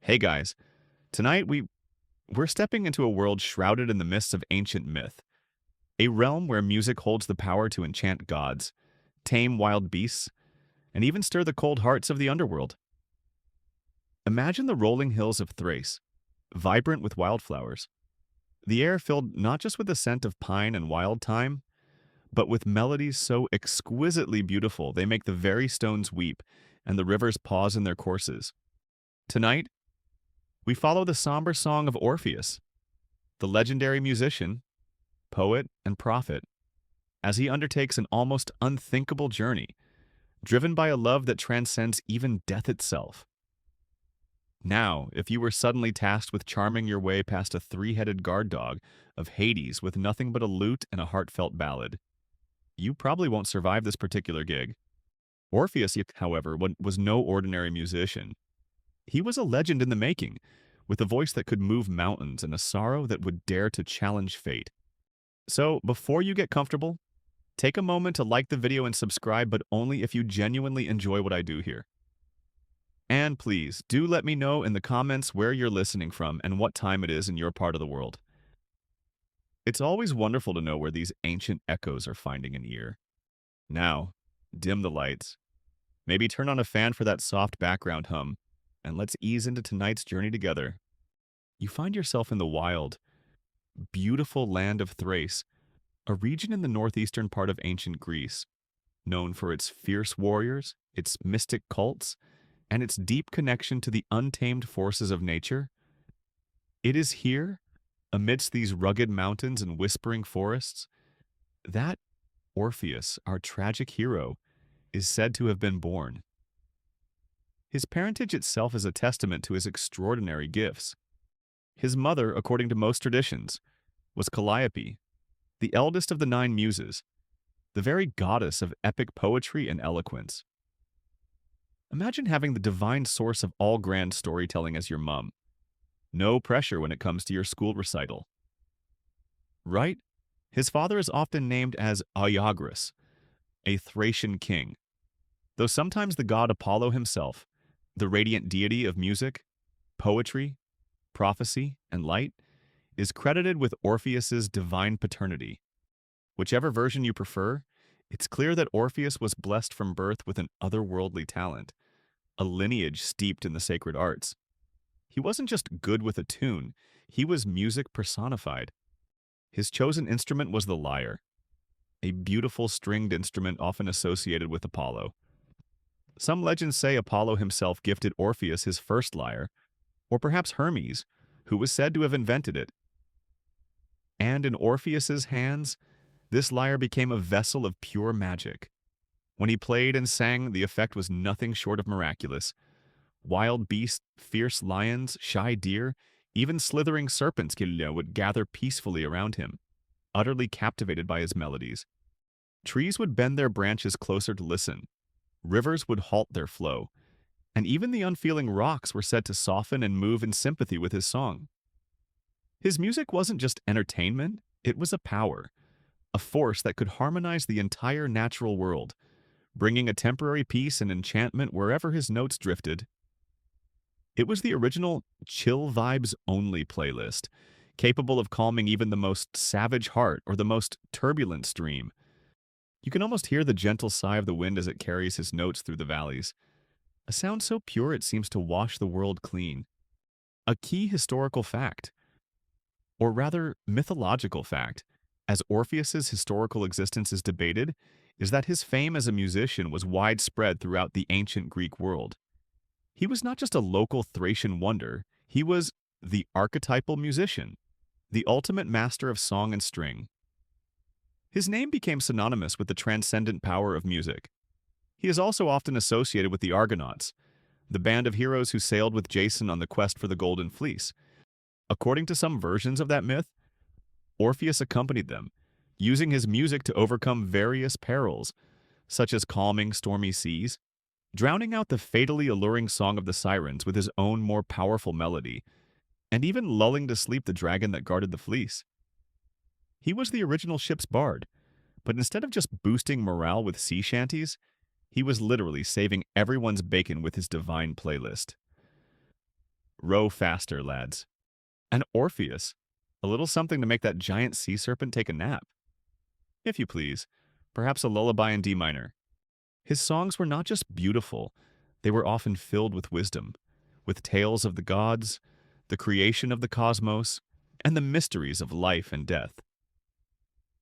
Hey guys, tonight we're stepping into a world shrouded in the mists of ancient myth, a realm where music holds the power to enchant gods, tame wild beasts, and even stir the cold hearts of the underworld. Imagine the rolling hills of Thrace, vibrant with wildflowers, the air filled not just with the scent of pine and wild thyme, but with melodies so exquisitely beautiful they make the very stones weep and the rivers pause in their courses. Tonight, we follow the somber song of Orpheus, the legendary musician, poet, and prophet, as he undertakes an almost unthinkable journey, driven by a love that transcends even death itself. Now, if you were suddenly tasked with charming your way past a three-headed guard dog of Hades with nothing but a lute and a heartfelt ballad, you probably won't survive this particular gig. Orpheus, however, was no ordinary musician. He was a legend in the making, with a voice that could move mountains and a sorrow that would dare to challenge fate. So, before you get comfortable, take a moment to like the video and subscribe, but only if you genuinely enjoy what I do here. And please, do let me know in the comments where you're listening from and what time it is in your part of the world. It's always wonderful to know where these ancient echoes are finding an ear. Now, dim the lights. Maybe turn on a fan for that soft background hum, and let's ease into tonight's journey together. You find yourself in the wild, beautiful land of Thrace, a region in the northeastern part of ancient Greece, known for its fierce warriors, its mystic cults, and its deep connection to the untamed forces of nature. It is here, amidst these rugged mountains and whispering forests, that Orpheus, our tragic hero, is said to have been born. His parentage itself is a testament to his extraordinary gifts. His mother, according to most traditions, was Calliope, the eldest of the nine muses, the very goddess of epic poetry and eloquence. Imagine having the divine source of all grand storytelling as your mum. No pressure when it comes to your school recital. Right? His father is often named as Oiagrus, a Thracian king, though sometimes the god Apollo himself, the radiant deity of music, poetry, prophecy, and light, is credited with Orpheus's divine paternity. Whichever version you prefer, it's clear that Orpheus was blessed from birth with an otherworldly talent, a lineage steeped in the sacred arts. He wasn't just good with a tune, he was music personified. His chosen instrument was the lyre, a beautiful stringed instrument often associated with Apollo. Some legends say Apollo himself gifted Orpheus his first lyre, or perhaps Hermes, who was said to have invented it. And in Orpheus's hands, this lyre became a vessel of pure magic. When he played and sang, the effect was nothing short of miraculous. Wild beasts, fierce lions, shy deer, even slithering serpents would gather peacefully around him, utterly captivated by his melodies. Trees would bend their branches closer to listen. Rivers would halt their flow, and even the unfeeling rocks were said to soften and move in sympathy with his song. His music wasn't just entertainment, it was a power, a force that could harmonize the entire natural world, bringing a temporary peace and enchantment wherever his notes drifted. It was the original chill vibes only playlist, capable of calming even the most savage heart or the most turbulent stream. You can almost hear the gentle sigh of the wind as it carries his notes through the valleys, a sound so pure it seems to wash the world clean. A key historical fact, or rather mythological fact, as Orpheus's historical existence is debated, is that his fame as a musician was widespread throughout the ancient Greek world. He was not just a local Thracian wonder, he was the archetypal musician, the ultimate master of song and string. His name became synonymous with the transcendent power of music. He is also often associated with the Argonauts, the band of heroes who sailed with Jason on the quest for the Golden Fleece. According to some versions of that myth, Orpheus accompanied them, using his music to overcome various perils, such as calming stormy seas, drowning out the fatally alluring song of the sirens with his own more powerful melody, and even lulling to sleep the dragon that guarded the fleece. He was the original ship's bard, but instead of just boosting morale with sea shanties, he was literally saving everyone's bacon with his divine playlist. Row faster, lads. And Orpheus, a little something to make that giant sea serpent take a nap. If you please, perhaps a lullaby in D minor. His songs were not just beautiful, they were often filled with wisdom, with tales of the gods, the creation of the cosmos, and the mysteries of life and death.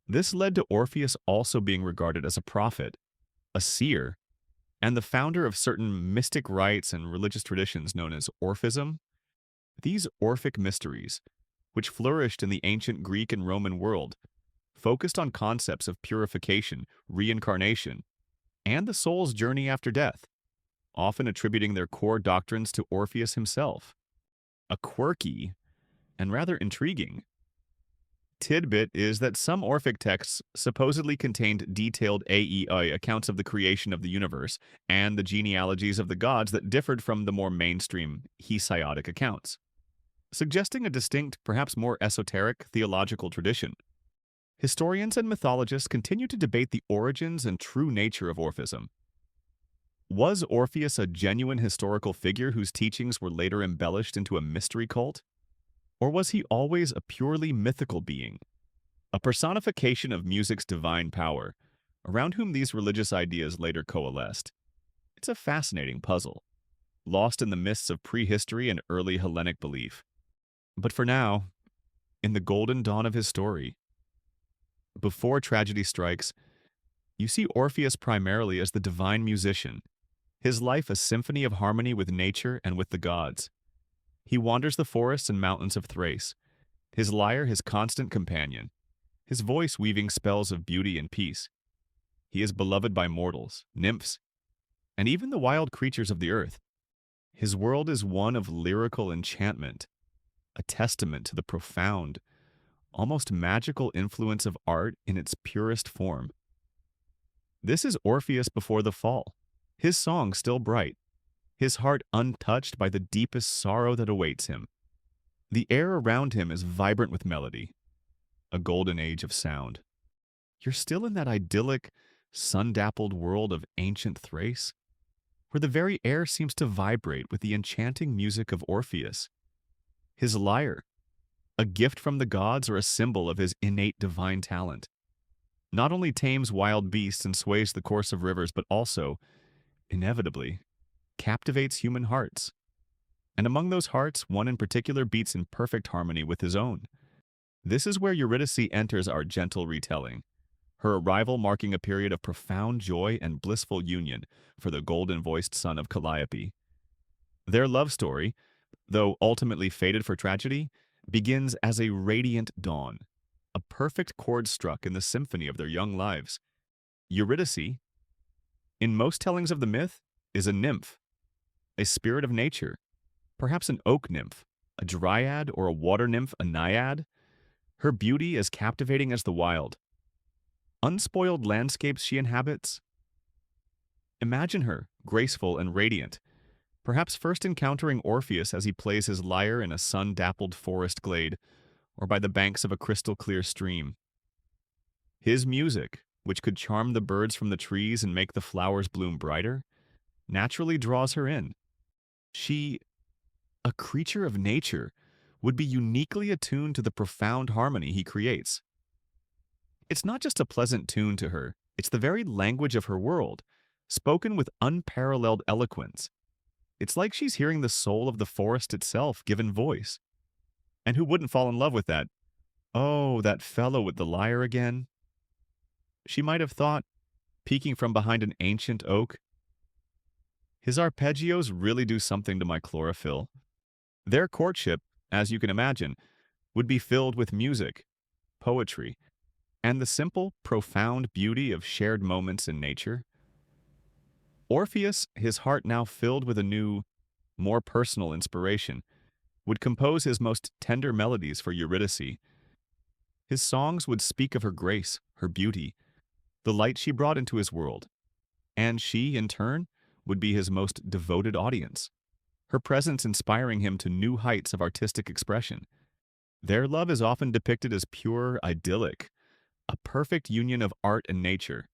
This led to Orpheus also being regarded as a prophet, a seer, and the founder of certain mystic rites and religious traditions known as Orphism. These Orphic mysteries, which flourished in the ancient Greek and Roman world, focused on concepts of purification, reincarnation, and the soul's journey after death, often attributing their core doctrines to Orpheus himself. A quirky and rather intriguing tidbit is that some Orphic texts supposedly contained detailed AEI accounts of the creation of the universe and the genealogies of the gods that differed from the more mainstream Hesiotic accounts, suggesting a distinct, perhaps more esoteric, theological tradition. Historians and mythologists continue to debate the origins and true nature of Orphism. Was Orpheus a genuine historical figure whose teachings were later embellished into a mystery cult? Or was he always a purely mythical being, a personification of music's divine power, around whom these religious ideas later coalesced? It's a fascinating puzzle, lost in the mists of prehistory and early Hellenic belief. But for now, in the golden dawn of his story, before tragedy strikes, you see Orpheus primarily as the divine musician, his life a symphony of harmony with nature and with the gods. He wanders the forests and mountains of Thrace, his lyre his constant companion, his voice weaving spells of beauty and peace. He is beloved by mortals, nymphs, and even the wild creatures of the earth. His world is one of lyrical enchantment, a testament to the profound, almost magical influence of art in its purest form. This is Orpheus before the fall, his song still bright, his heart untouched by the deepest sorrow that awaits him. The air around him is vibrant with melody, a golden age of sound. You're still in that idyllic, sun-dappled world of ancient Thrace, where the very air seems to vibrate with the enchanting music of Orpheus. His lyre, a gift from the gods or a symbol of his innate divine talent, not only tames wild beasts and sways the course of rivers, but also, inevitably, captivates human hearts. And among those hearts, one in particular beats in perfect harmony with his own. This is where Eurydice enters our gentle retelling, her arrival marking a period of profound joy and blissful union for the golden-voiced son of Calliope. Their love story, though ultimately fated for tragedy, begins as a radiant dawn, a perfect chord struck in the symphony of their young lives. Eurydice, in most tellings of the myth, is a nymph, a spirit of nature, perhaps an oak nymph, a dryad or a water nymph, a naiad, her beauty as captivating as the wild. Unspoiled landscapes she inhabits. Imagine her, graceful and radiant, perhaps first encountering Orpheus as he plays his lyre in a sun-dappled forest glade or by the banks of a crystal-clear stream. His music, which could charm the birds from the trees and make the flowers bloom brighter, naturally draws her in. She, a creature of nature, would be uniquely attuned to the profound harmony he creates. It's not just a pleasant tune to her, it's the very language of her world, spoken with unparalleled eloquence. It's like she's hearing the soul of the forest itself given voice. And who wouldn't fall in love with that? Oh, that fellow with the lyre again? She might have thought, peeking from behind an ancient oak. His arpeggios really do something to my chlorophyll. Their courtship, as you can imagine, would be filled with music, poetry, and the simple, profound beauty of shared moments in nature. Orpheus, his heart now filled with a new, more personal inspiration, would compose his most tender melodies for Eurydice. His songs would speak of her grace, her beauty, the light she brought into his world, and she, in turn, would be his most devoted audience, her presence inspiring him to new heights of artistic expression. Their love is often depicted as pure, idyllic, a perfect union of art and nature,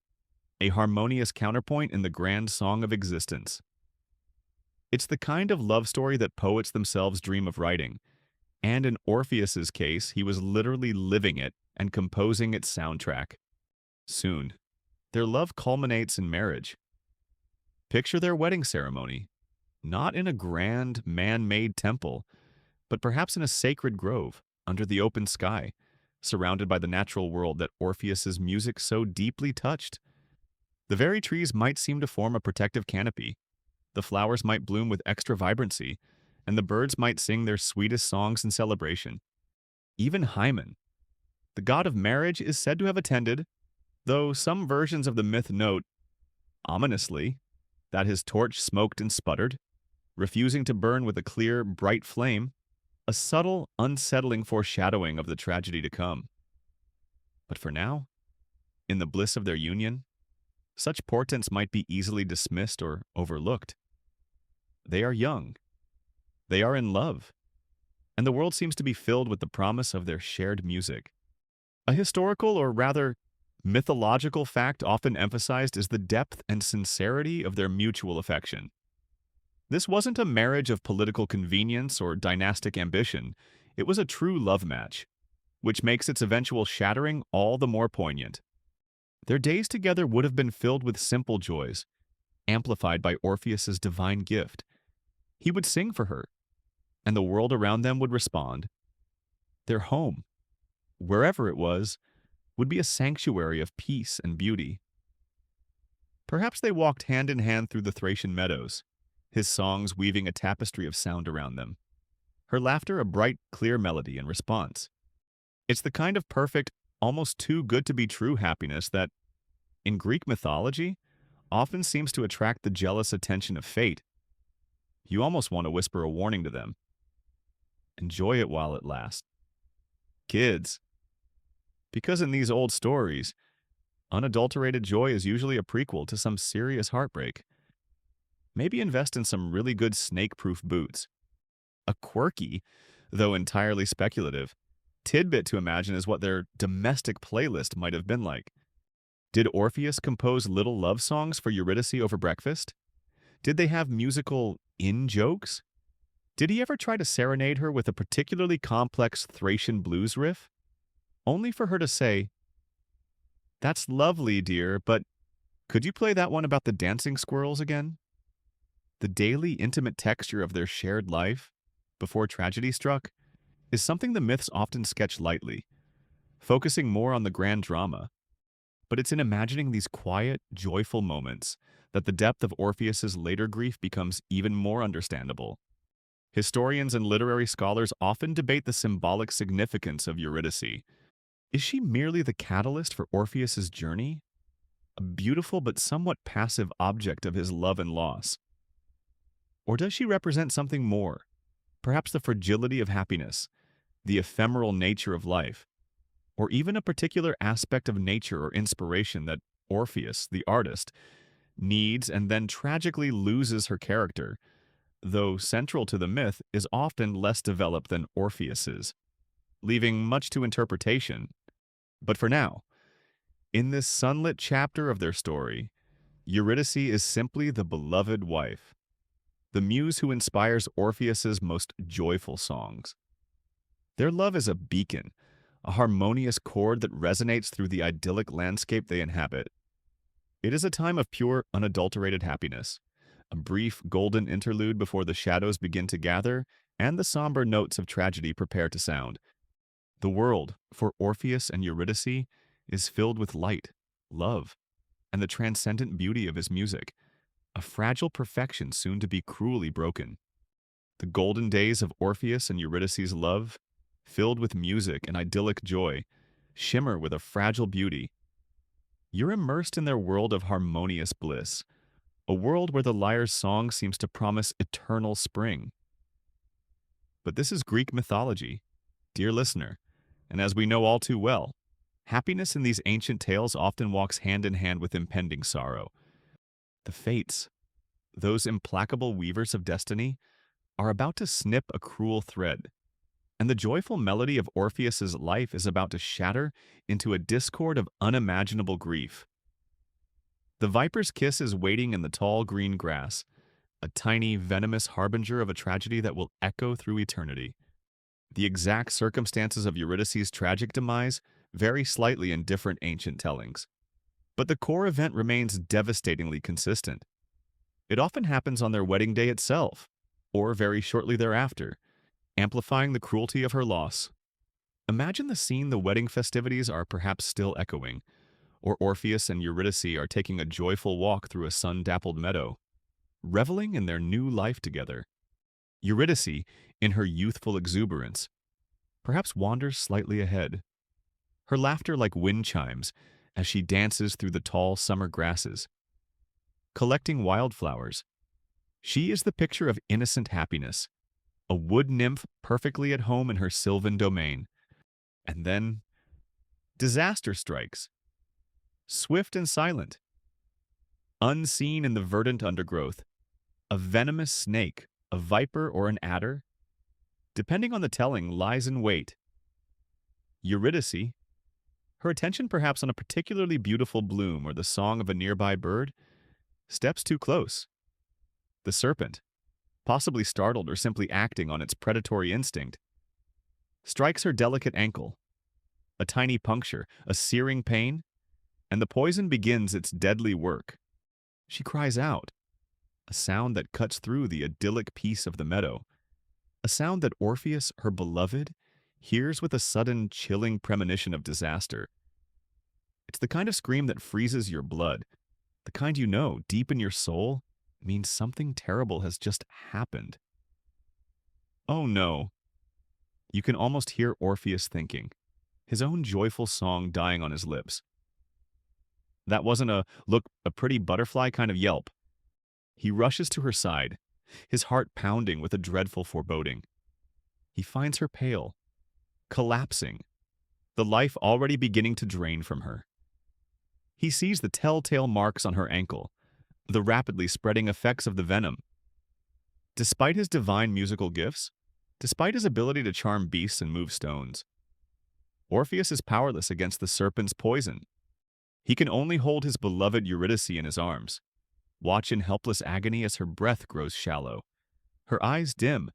a harmonious counterpoint in the grand song of existence. It's the kind of love story that poets themselves dream of writing, and in Orpheus's case, he was literally living it and composing its soundtrack. Soon, their love culminates in marriage. Picture their wedding ceremony, not in a grand, man-made temple, but perhaps in a sacred grove under the open sky, surrounded by the natural world that Orpheus's music so deeply touched. The very trees might seem to form a protective canopy, the flowers might bloom with extra vibrancy, and the birds might sing their sweetest songs in celebration. Even Hymen, the god of marriage, is said to have attended, though some versions of the myth note, ominously, that his torch smoked and sputtered, refusing to burn with a clear, bright flame, a subtle, unsettling foreshadowing of the tragedy to come. But for now, in the bliss of their union, such portents might be easily dismissed or overlooked. They are young. They are in love. And the world seems to be filled with the promise of their shared music. A historical, or rather, mythological fact often emphasized is the depth and sincerity of their mutual affection. This wasn't a marriage of political convenience or dynastic ambition. It was a true love match, which makes its eventual shattering all the more poignant. Their days together would have been filled with simple joys, amplified by Orpheus's divine gift. He would sing for her, and the world around them would respond. Their home, wherever it was, would be a sanctuary of peace and beauty. Perhaps they walked hand in hand through the Thracian meadows, his songs weaving a tapestry of sound around them, her laughter a bright, clear melody in response. It's the kind of perfect, almost too good to be true happiness that, in Greek mythology, often seems to attract the jealous attention of fate. You almost want to whisper a warning to them. Enjoy it while it lasts. Kids. Because in these old stories, unadulterated joy is usually a prequel to some serious heartbreak. Maybe invest in some really good snake-proof boots. A quirky, though entirely speculative, tidbit to imagine is what their domestic playlist might have been like. Did Orpheus compose little love songs for Eurydice over breakfast? Did they have musical in-jokes? Did he ever try to serenade her with a particularly complex Thracian blues riff? Only for her to say, "That's lovely, dear, but could you play that one about the dancing squirrels again?" The daily, intimate texture of their shared life, before tragedy struck, is something the myths often sketch lightly, focusing more on the grand drama. But it's in imagining these quiet, joyful moments that the depth of Orpheus's later grief becomes even more understandable. Historians and literary scholars often debate the symbolic significance of Eurydice. Is she merely the catalyst for Orpheus's journey? A beautiful but somewhat passive object of his love and loss? Or does she represent something more? Perhaps the fragility of happiness, the ephemeral nature of life, or even a particular aspect of nature or inspiration that Orpheus, the artist, needs and then tragically loses her character, though central to the myth is often less developed than Orpheus's, leaving much to interpretation. But for now, in this sunlit chapter of their story, Eurydice is simply the beloved wife, the muse who inspires Orpheus's most joyful songs. Their love is a beacon, a harmonious chord that resonates through the idyllic landscape they inhabit. It is a time of pure, unadulterated happiness, a brief golden interlude before the shadows begin to gather and the somber notes of tragedy prepare to sound. The world, for Orpheus and Eurydice, is filled with light, love, and the transcendent beauty of his music, a fragile perfection soon to be cruelly broken. The golden days of Orpheus and Eurydice's love, filled with music and idyllic joy, shimmer with a fragile beauty. You're immersed in their world of harmonious bliss, a world where the lyre's song seems to promise eternal spring. But this is Greek mythology, dear listener, and as we know all too well, happiness in these ancient tales often walks hand in hand with impending sorrow. The fates, those implacable weavers of destiny, are about to snip a cruel thread, and the joyful melody of Orpheus's life is about to shatter into a discord of unimaginable grief. The viper's kiss is waiting in the tall green grass, a tiny, venomous harbinger of a tragedy that will echo through eternity. The exact circumstances of Eurydice's tragic demise vary slightly in different ancient tellings, but the core event remains devastatingly consistent. It often happens on their wedding day itself, or very shortly thereafter, amplifying the cruelty of her loss. Imagine the scene: the wedding festivities are perhaps still echoing, or Orpheus and Eurydice are taking a joyful walk through a sun-dappled meadow, reveling in their new life together. Eurydice, in her youthful exuberance, perhaps wanders slightly ahead, her laughter like wind chimes as she dances through the tall summer grasses. Collecting wildflowers, she is the picture of innocent happiness, a wood nymph perfectly at home in her sylvan domain. And then, disaster strikes, swift and silent, unseen in the verdant undergrowth. A venomous snake, a viper, or an adder, depending on the telling, lies in wait. Eurydice, her attention perhaps on a particularly beautiful bloom or the song of a nearby bird, steps too close. The serpent, possibly startled or simply acting on its predatory instinct, strikes her delicate ankle. A tiny puncture, a searing pain, and the poison begins its deadly work. She cries out, a sound that cuts through the idyllic peace of the meadow, a sound that Orpheus, her beloved, hears with a sudden, chilling premonition of disaster. It's the kind of scream that freezes your blood, the kind you know, deep in your soul, means something terrible has just happened. Oh no. You can almost hear Orpheus thinking, his own joyful song dying on his lips. That wasn't a, look, a pretty butterfly kind of yelp. He rushes to her side, his heart pounding with a dreadful foreboding. He finds her pale, collapsing, the life already beginning to drain from her. He sees the telltale marks on her ankle, the rapidly spreading effects of the venom. Despite his divine musical gifts, despite his ability to charm beasts and move stones, Orpheus is powerless against the serpent's poison. He can only hold his beloved Eurydice in his arms, watch in helpless agony as her breath grows shallow, her eyes dim,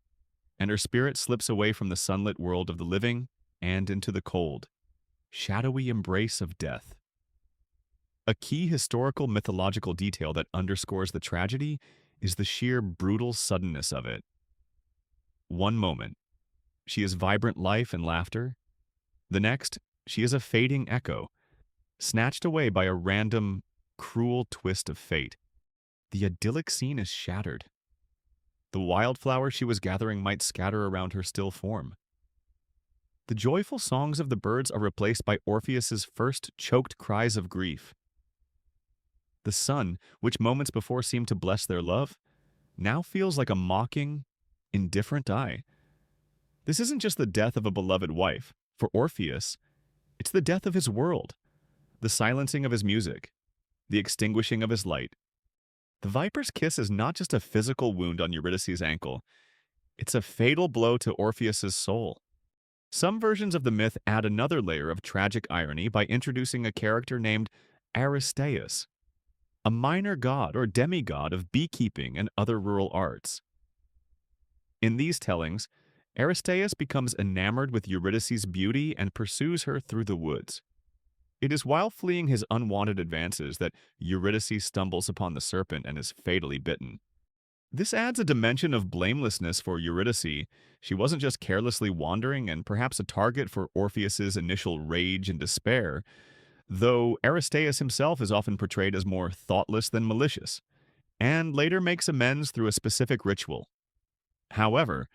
and her spirit slips away from the sunlit world of the living and into the cold, shadowy embrace of death. A key historical mythological detail that underscores the tragedy is the sheer brutal suddenness of it. One moment, she is vibrant life and laughter. The next, she is a fading echo, snatched away by a random, cruel twist of fate. The idyllic scene is shattered. The wildflower she was gathering might scatter around her still form. The joyful songs of the birds are replaced by Orpheus's first choked cries of grief. The sun, which moments before seemed to bless their love, now feels like a mocking, indifferent eye. This isn't just the death of a beloved wife. For Orpheus, it's the death of his world, the silencing of his music, the extinguishing of his light. The viper's kiss is not just a physical wound on Eurydice's ankle, it's a fatal blow to Orpheus's soul. Some versions of the myth add another layer of tragic irony by introducing a character named Aristeus, a minor god or demigod of beekeeping and other rural arts. In these tellings, Aristeus becomes enamored with Eurydice's beauty and pursues her through the woods. It is while fleeing his unwanted advances that Eurydice stumbles upon the serpent and is fatally bitten. This adds a dimension of blamelessness for Eurydice. She wasn't just carelessly wandering and perhaps a target for Orpheus's initial rage and despair, though Aristeus himself is often portrayed as more thoughtless than malicious, and later makes amends through a specific ritual. However,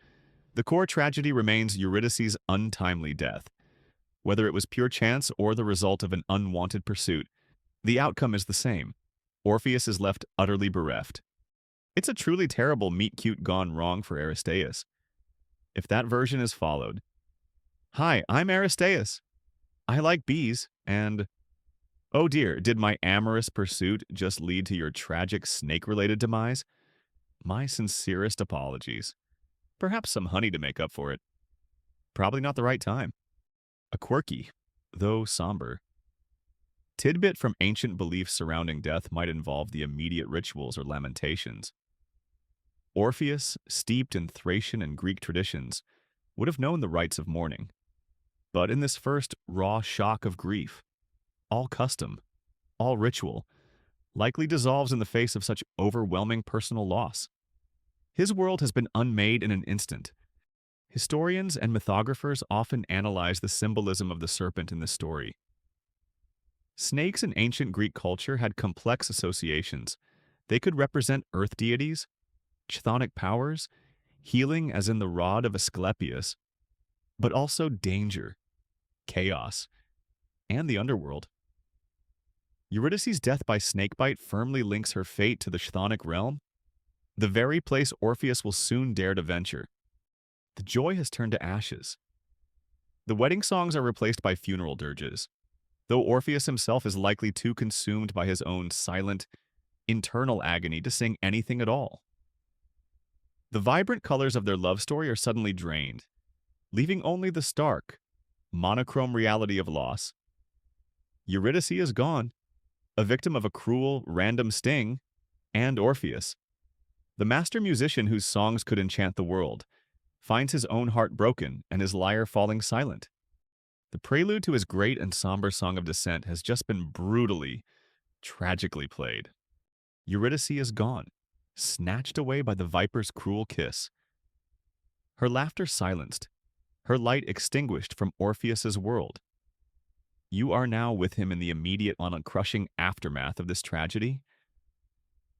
the core tragedy remains Eurydice's untimely death. Whether it was pure chance or the result of an unwanted pursuit, the outcome is the same. Orpheus is left utterly bereft. It's a truly terrible meet-cute gone wrong for Aristeus. If that version is followed, "Hi, I'm Aristeus. I like bees," and "Oh dear, did my amorous pursuit just lead to your tragic snake-related demise? My sincerest apologies. Perhaps some honey to make up for it. Probably not the right time." A quirky, though somber, tidbit from ancient beliefs surrounding death might involve the immediate rituals or lamentations. Orpheus, steeped in Thracian and Greek traditions, would have known the rites of mourning. But in this first raw shock of grief, all custom, all ritual, likely dissolves in the face of such overwhelming personal loss. His world has been unmade in an instant. Historians and mythographers often analyze the symbolism of the serpent in this story. Snakes in ancient Greek culture had complex associations. They could represent earth deities, chthonic powers, healing as in the rod of Asclepius, but also danger, chaos, and the underworld. Eurydice's death by snakebite firmly links her fate to the chthonic realm, the very place Orpheus will soon dare to venture. The joy has turned to ashes. The wedding songs are replaced by funeral dirges, though Orpheus himself is likely too consumed by his own silent, internal agony to sing anything at all. The vibrant colors of their love story are suddenly drained, leaving only the stark, monochrome reality of loss. Eurydice is gone, a victim of a cruel, random sting, and Orpheus, the master musician whose songs could enchant the world, finds his own heart broken and his lyre falling silent. The prelude to his great and somber song of descent has just been brutally, tragically played. Eurydice is gone, snatched away by the viper's cruel kiss. Her laughter silenced, her light extinguished from Orpheus's world. You are now with him in the immediate and crushing aftermath of this tragedy.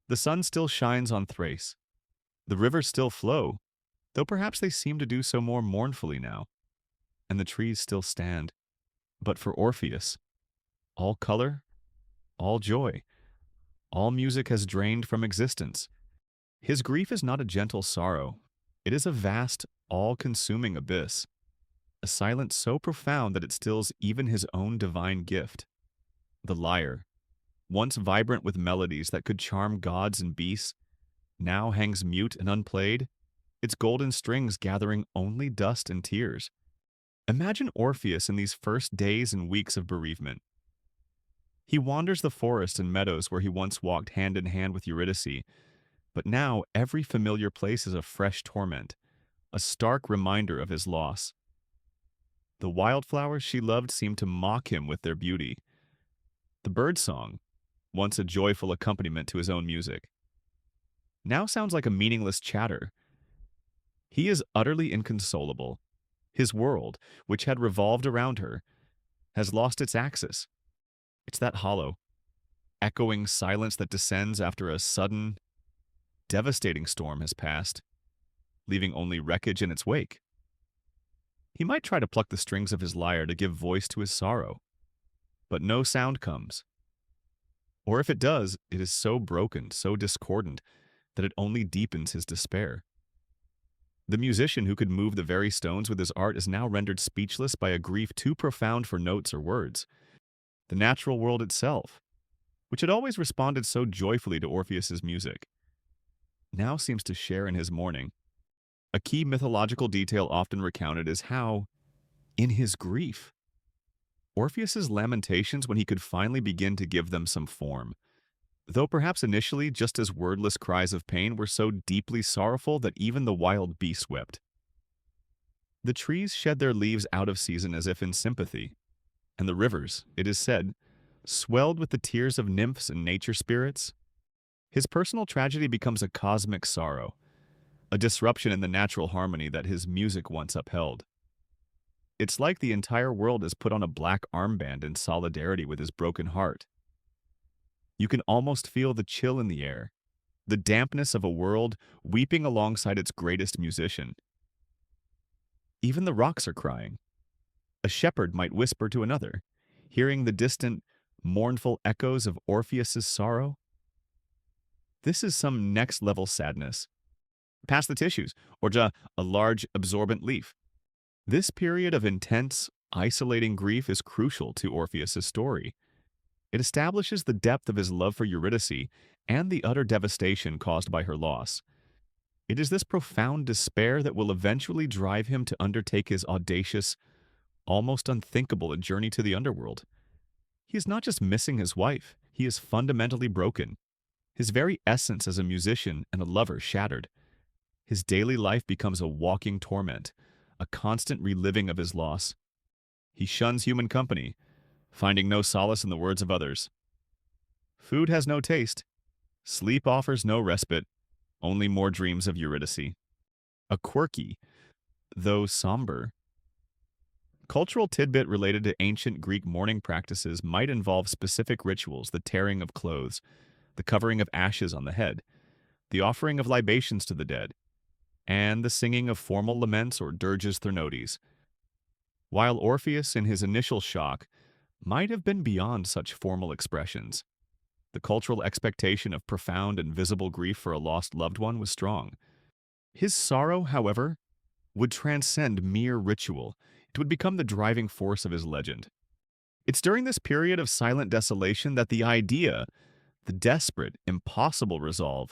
The sun still shines on Thrace. The rivers still flow, though perhaps they seem to do so more mournfully now. And the trees still stand. But for Orpheus, all color, all joy, all music has drained from existence. His grief is not a gentle sorrow. It is a vast, all-consuming abyss, a silence so profound that it stills even his own divine gift. The lyre, once vibrant with melodies that could charm gods and beasts, now hangs mute and unplayed, its golden strings gathering only dust and tears. Imagine Orpheus in these first days and weeks of bereavement. He wanders the forest and meadows where he once walked hand in hand with Eurydice, but now every familiar place is a fresh torment, a stark reminder of his loss. The wildflowers she loved seem to mock him with their beauty. The birdsong, once a joyful accompaniment to his own music, now sounds like a meaningless chatter. He is utterly inconsolable. His world, which had revolved around her, has lost its axis. It's that hollow, echoing silence that descends after a sudden, devastating storm has passed, leaving only wreckage in its wake. He might try to pluck the strings of his lyre to give voice to his sorrow, but no sound comes. Or if it does, it is so broken, so discordant, that it only deepens his despair. The musician who could move the very stones with his art is now rendered speechless by a grief too profound for notes or words. The natural world itself, which had always responded so joyfully to Orpheus's music, now seems to share in his mourning. A key mythological detail often recounted is how, in his grief, Orpheus's lamentations when he could finally begin to give them some form, though perhaps initially just as wordless cries of pain were so deeply sorrowful that even the wild beasts wept. The trees shed their leaves out of season as if in sympathy, and the rivers, it is said, swelled with the tears of nymphs and nature spirits. His personal tragedy becomes a cosmic sorrow, a disruption in the natural harmony that his music once upheld. It's like the entire world is put on a black armband in solidarity with his broken heart. You can almost feel the chill in the air, the dampness of a world weeping alongside its greatest musician. Even the rocks are crying. A shepherd might whisper to another, hearing the distant, mournful echoes of Orpheus's sorrow. This is some next-level sadness. Past the tissues, or just a large, absorbent leaf. This period of intense, isolating grief is crucial to Orpheus's story. It establishes the depth of his love for Eurydice and the utter devastation caused by her loss. It is this profound despair that will eventually drive him to undertake his audacious, almost unthinkable journey to the underworld. He is not just missing his wife, he is fundamentally broken. His very essence as a musician and a lover shattered. His daily life becomes a walking torment, a constant reliving of his loss. He shuns human company, finding no solace in the words of others. Food has no taste. Sleep offers no respite, only more dreams of Eurydice. A quirky, though somber, cultural tidbit related to ancient Greek mourning practices might involve specific rituals: the tearing of clothes, the covering of ashes on the head, the offering of libations to the dead, and the singing of formal laments or dirges threnodies. While Orpheus, in his initial shock, might have been beyond such formal expressions, the cultural expectation of profound and visible grief for a lost loved one was strong. His sorrow, however, would transcend mere ritual. It would become the driving force of his legend. It's during this period of silent desolation that the idea, the desperate, impossible resolve,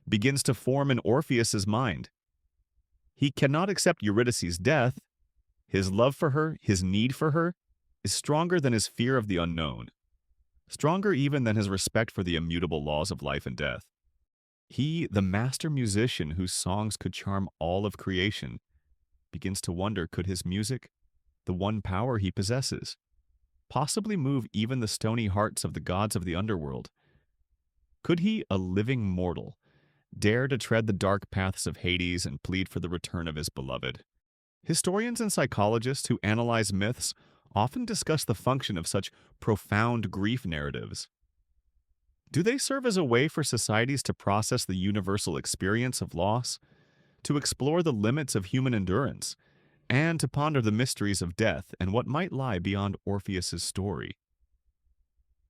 begins to form in Orpheus's mind. He cannot accept Eurydice's death. His love for her, his need for her, is stronger than his fear of the unknown, stronger even than his respect for the immutable laws of life and death. He, the master musician whose songs could charm all of creation, begins to wonder, could his music, the one power he possesses, possibly move even the stony hearts of the gods of the underworld? Could he, a living mortal, dare to tread the dark paths of Hades and plead for the return of his beloved? Historians and psychologists who analyze myths often discuss the function of such profound grief narratives. Do they serve as a way for societies to process the universal experience of loss, to explore the limits of human endurance, and to ponder the mysteries of death and what might lie beyond Orpheus's story?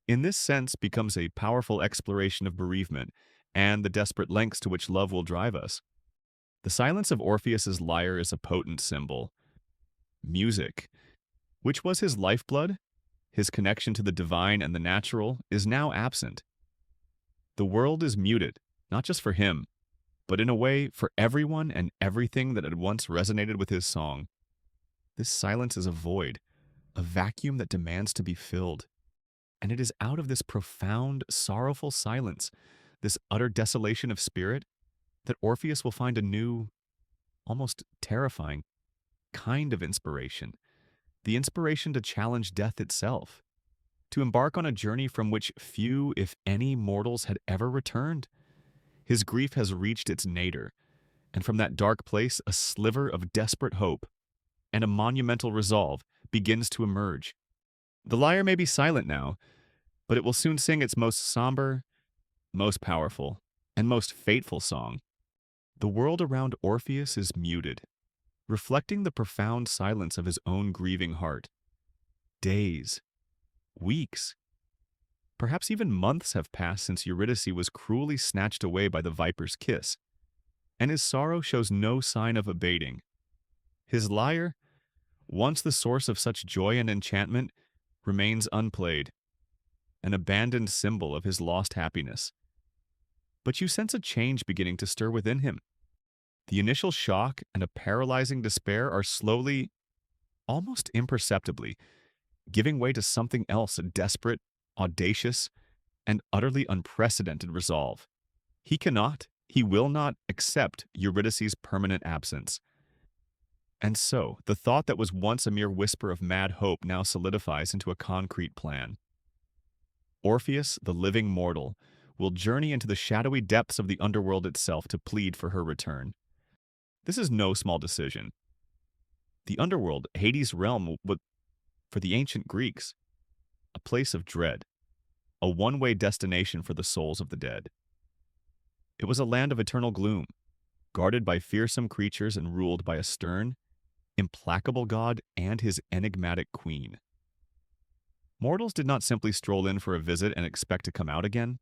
In this sense becomes a powerful exploration of bereavement and the desperate lengths to which love will drive us. The silence of Orpheus's lyre is a potent symbol. Music, which was his lifeblood, his connection to the divine and the natural, is now absent. The world is muted, not just for him, but in a way for everyone and everything that had once resonated with his song. This silence is a void, a vacuum that demands to be filled. And it is out of this profound, sorrowful silence, this utter desolation of spirit, that Orpheus will find a new, almost terrifying, kind of inspiration. The inspiration to challenge death itself, to embark on a journey from which few, if any, mortals had ever returned. His grief has reached its nadir, and from that dark place a sliver of desperate hope and a monumental resolve begins to emerge. The lyre may be silent now, but it will soon sing its most somber, most powerful, and most fateful song. The world around Orpheus is muted, reflecting the profound silence of his own grieving heart. Days, weeks, perhaps even months have passed since Eurydice was cruelly snatched away by the viper's kiss, and his sorrow shows no sign of abating. His lyre, once the source of such joy and enchantment, remains unplayed, an abandoned symbol of his lost happiness. But you sense a change beginning to stir within him. The initial shock and a paralyzing despair are slowly, almost imperceptibly, giving way to something else, a desperate, audacious, and utterly unprecedented resolve. He will not accept Eurydice's permanent absence. And so, the thought that was once a mere whisper of mad hope now solidifies into a concrete plan. Orpheus, the living mortal, will journey into the shadowy depths of the underworld itself to plead for her return. This is no small decision. The underworld, Hades' realm, was, for the ancient Greeks, a place of dread, a one-way destination for the souls of the dead. It was a land of eternal gloom, guarded by fearsome creatures and ruled by a stern, implacable god and his enigmatic queen. Mortals did not simply stroll in for a visit and expect to come out again.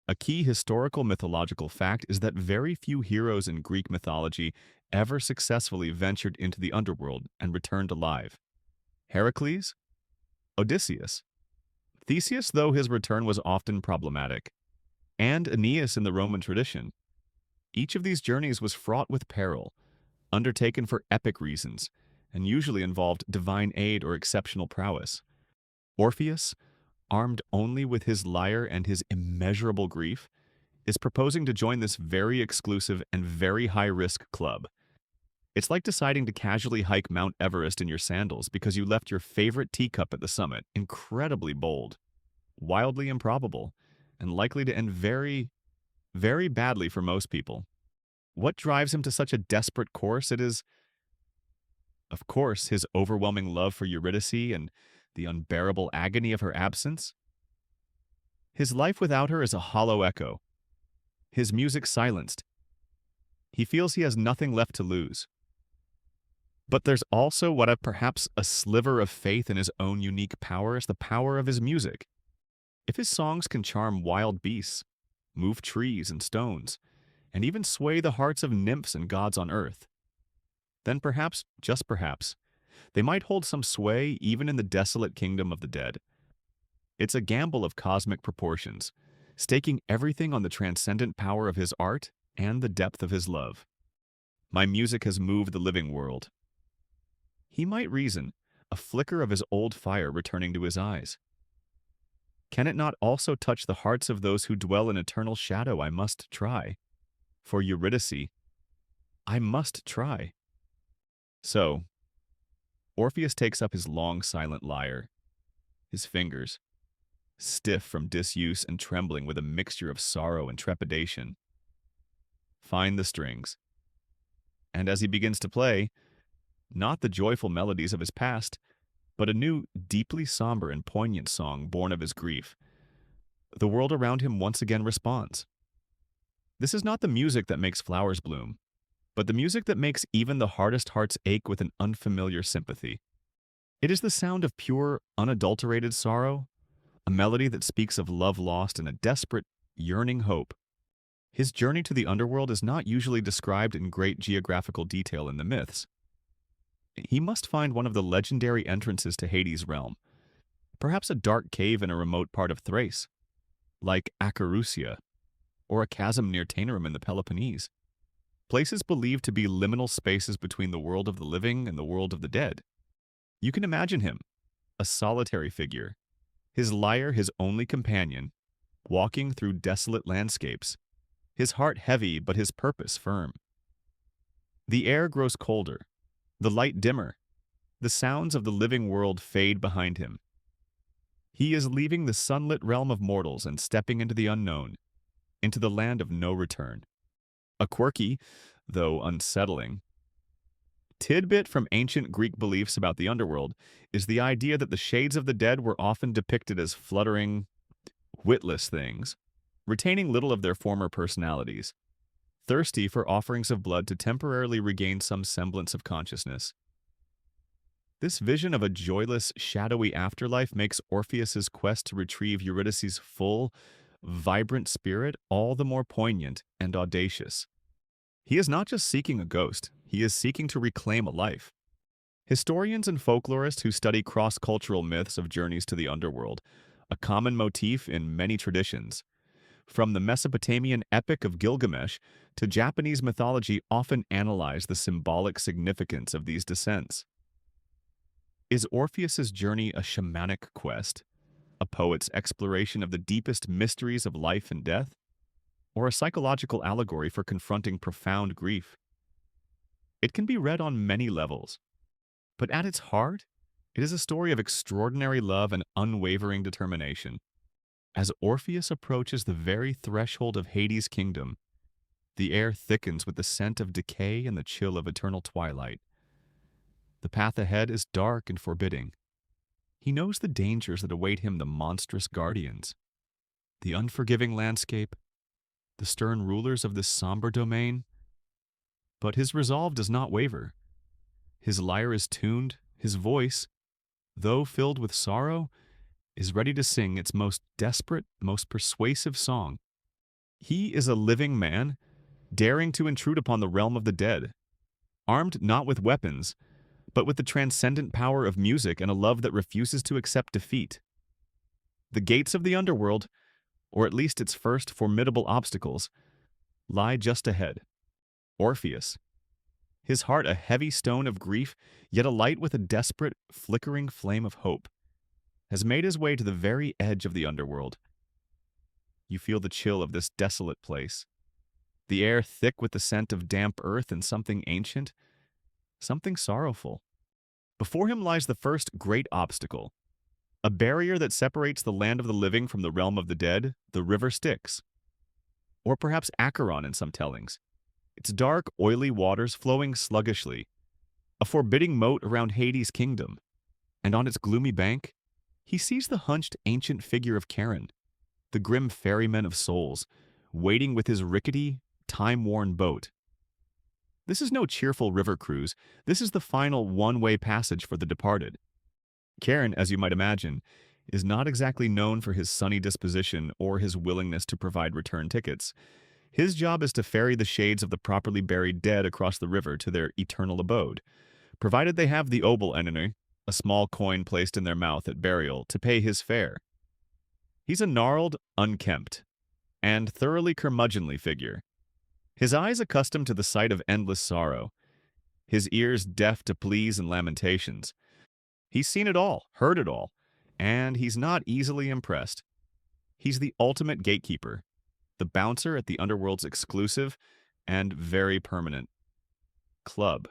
A key historical mythological fact is that very few heroes in Greek mythology ever successfully ventured into the underworld and returned alive. Heracles, Odysseus, Theseus, though his return was often problematic, and Aeneas in the Roman tradition. Each of these journeys was fraught with peril, undertaken for epic reasons, and usually involved divine aid or exceptional prowess. Orpheus, armed only with his lyre and his immeasurable grief, is proposing to join this very exclusive and very high-risk club. It's like deciding to casually hike Mount Everest in your sandals because you left your favorite teacup at the summit. Incredibly bold, wildly improbable, and likely to end very, very badly for most people. What drives him to such a desperate course? It is, of course, his overwhelming love for Eurydice and the unbearable agony of her absence. His life without her is a hollow echo, his music silenced. He feels he has nothing left to lose. But there's also perhaps a sliver of faith in his own unique power is the power of his music. If his songs can charm wild beasts, move trees and stones, and even sway the hearts of nymphs and gods on earth, then perhaps, just perhaps, they might hold some sway even in the desolate kingdom of the dead. It's a gamble of cosmic proportions, staking everything on the transcendent power of his art and the depth of his love. My music has moved the living world. He might reason, a flicker of his old fire returning to his eyes. Can it not also touch the hearts of those who dwell in eternal shadow? I must try. For Eurydice, I must try. So, Orpheus takes up his long, silent lyre. His fingers, stiff from disuse and trembling with a mixture of sorrow and trepidation, find the strings. And as he begins to play, not the joyful melodies of his past, but a new, deeply somber and poignant song born of his grief, the world around him once again responds. This is not the music that makes flowers bloom, but the music that makes even the hardest hearts ache with an unfamiliar sympathy. It is the sound of pure, unadulterated sorrow, a melody that speaks of love lost and a desperate, yearning hope. His journey to the underworld is not usually described in great geographical detail in the myths. He must find one of the legendary entrances to Hades' realm, perhaps a dark cave in a remote part of Thrace, like Acherusia, or a chasm near Taenarum in the Peloponnese, places believed to be liminal spaces between the world of the living and the world of the dead. You can imagine him, a solitary figure, his lyre his only companion, walking through desolate landscapes, his heart heavy but his purpose firm. The air grows colder, the light dimmer, the sounds of the living world fade behind him. He is leaving the sunlit realm of mortals and stepping into the unknown, into the land of no return. A quirky, though unsettling, tidbit from ancient Greek beliefs about the underworld is the idea that the shades of the dead were often depicted as fluttering, witless things, retaining little of their former personalities, thirsty for offerings of blood to temporarily regain some semblance of consciousness. This vision of a joyless, shadowy afterlife makes Orpheus's quest to retrieve Eurydice's full, vibrant spirit all the more poignant and audacious. He is not just seeking a ghost, he is seeking to reclaim a life. Historians and folklorists who study cross-cultural myths of journeys to the underworld, a common motif in many traditions, from the Mesopotamian epic of Gilgamesh to Japanese mythology, often analyze the symbolic significance of these descents. Is Orpheus's journey a shamanic quest, a poet's exploration of the deepest mysteries of life and death, or a psychological allegory for confronting profound grief? It can be read on many levels, but at its heart, it is a story of extraordinary love and unwavering determination. As Orpheus approaches the very threshold of Hades' kingdom, the air thickens with the scent of decay and the chill of eternal twilight. The path ahead is dark and forbidding. He knows the dangers that await him, the monstrous guardians, the unforgiving landscape, the stern rulers of this somber domain. But his resolve does not waver. His lyre is tuned, his voice, though filled with sorrow, is ready to sing its most desperate, most persuasive song. He is a living man, daring to intrude upon the realm of the dead, armed not with weapons, but with the transcendent power of music and a love that refuses to accept defeat. The gates of the underworld, or at least its first formidable obstacles, lie just ahead. Orpheus, his heart a heavy stone of grief, yet alight with a desperate, flickering flame of hope, has made his way to the very edge of the underworld. You feel the chill of this desolate place. The air thick with the scent of damp earth and something ancient, something sorrowful. Before him lies the first great obstacle, a barrier that separates the land of the living from the realm of the dead, the river Styx. Or perhaps Acheron in some tellings. Its dark, oily waters flowing sluggishly, a forbidding moat around Hades' kingdom. And on its gloomy bank, he sees the hunched ancient figure of Charon, the grim ferryman of souls, waiting with his rickety, time-worn boat. This is no cheerful river cruise. This is the final one-way passage for the departed. Charon, as you might imagine, is not exactly known for his sunny disposition or his willingness to provide return tickets. His job is to ferry the shades of the properly buried dead across the river to their eternal abode, provided they have the obol enemy, a small coin placed in their mouth at burial, to pay his fare. He's a gnarled, unkempt, and thoroughly curmudgeonly figure. His eyes accustomed to the sight of endless sorrow, his ears deaf to pleas and lamentations. He's seen it all, heard it all, and he's not easily impressed. He's the ultimate gatekeeper, the bouncer at the Underworld's exclusive and very permanent club.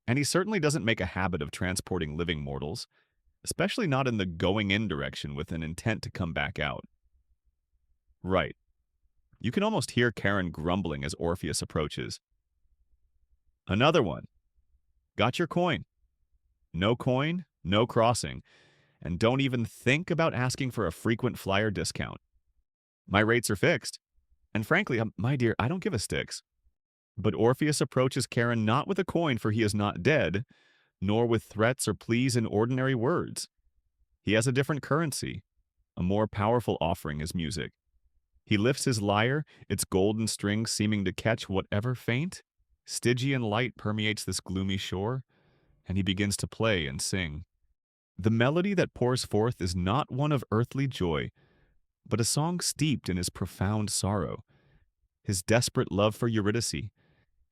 And he certainly doesn't make a habit of transporting living mortals, especially not in the going-in direction with an intent to come back out. Right. You can almost hear Charon grumbling as Orpheus approaches. Another one. Got your coin. No coin, no crossing, and don't even think about asking for a frequent flyer discount. My rates are fixed, and frankly, my dear, I don't give a Styx. But Orpheus approaches Charon not with a coin, for he is not dead, nor with threats or pleas in ordinary words. He has a different currency, a more powerful offering is music. He lifts his lyre, its golden strings seeming to catch whatever faint, Stygian light permeates this gloomy shore, and he begins to play and sing. The melody that pours forth is not one of earthly joy, but a song steeped in his profound sorrow, his desperate love for Eurydice,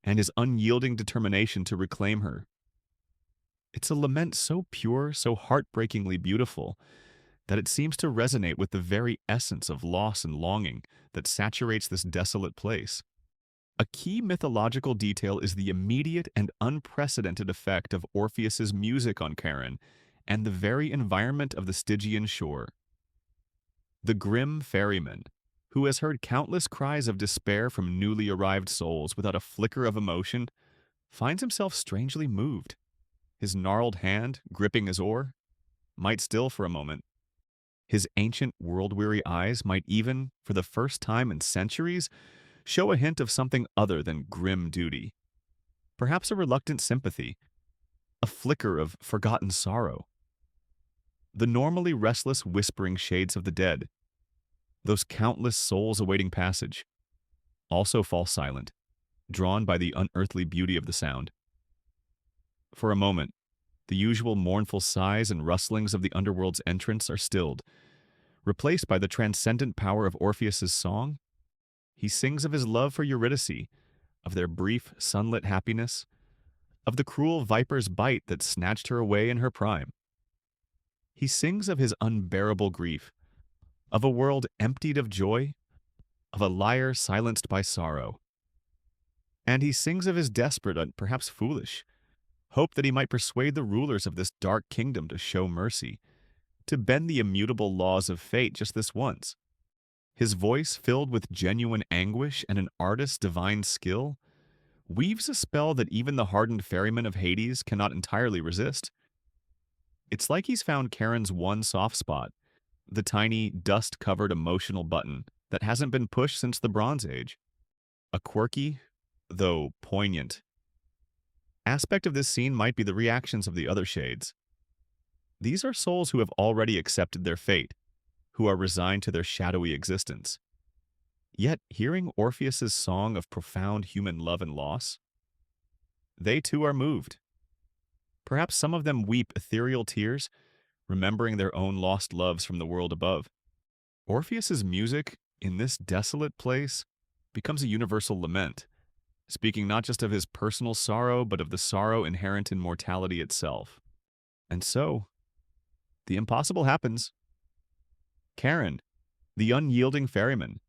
and his unyielding determination to reclaim her. It's a lament so pure, so heartbreakingly beautiful, that it seems to resonate with the very essence of loss and longing that saturates this desolate place. A key mythological detail is the immediate and unprecedented effect of Orpheus's music on Charon and the very environment of the Stygian shore. The grim ferryman, who has heard countless cries of despair from newly arrived souls without a flicker of emotion, finds himself strangely moved. His gnarled hand, gripping his oar, might still for a moment. His ancient, world-weary eyes might even, for the first time in centuries, show a hint of something other than grim duty. Perhaps a reluctant sympathy, a flicker of forgotten sorrow. The normally restless whispering shades of the dead, those countless souls awaiting passage, also fall silent, drawn by the unearthly beauty of the sound. For a moment, the usual mournful sighs and rustlings of the Underworld's entrance are stilled, replaced by the transcendent power of Orpheus's song. He sings of his love for Eurydice, of their brief, sunlit happiness, of the cruel viper's bite that snatched her away in her prime. He sings of his unbearable grief, of a world emptied of joy, of a lyre silenced by sorrow. And he sings of his desperate and perhaps foolish hope that he might persuade the rulers of this dark kingdom to show mercy, to bend the immutable laws of fate just this once. His voice, filled with genuine anguish and an artist's divine skill, weaves a spell that even the hardened ferryman of Hades cannot entirely resist. It's like he's found Charon's one soft spot, the tiny, dust-covered emotional button that hasn't been pushed since the Bronze Age. A quirky, though poignant, aspect of this scene might be the reactions of the other shades. These are souls who have already accepted their fate, who are resigned to their shadowy existence. Yet, hearing Orpheus's song of profound human love and loss, they too are moved. Perhaps some of them weep ethereal tears, remembering their own lost loves from the world above. Orpheus's music, in this desolate place, becomes a universal lament, speaking not just of his personal sorrow, but of the sorrow inherent in mortality itself. And so, the impossible happens. Charon, the unyielding ferryman,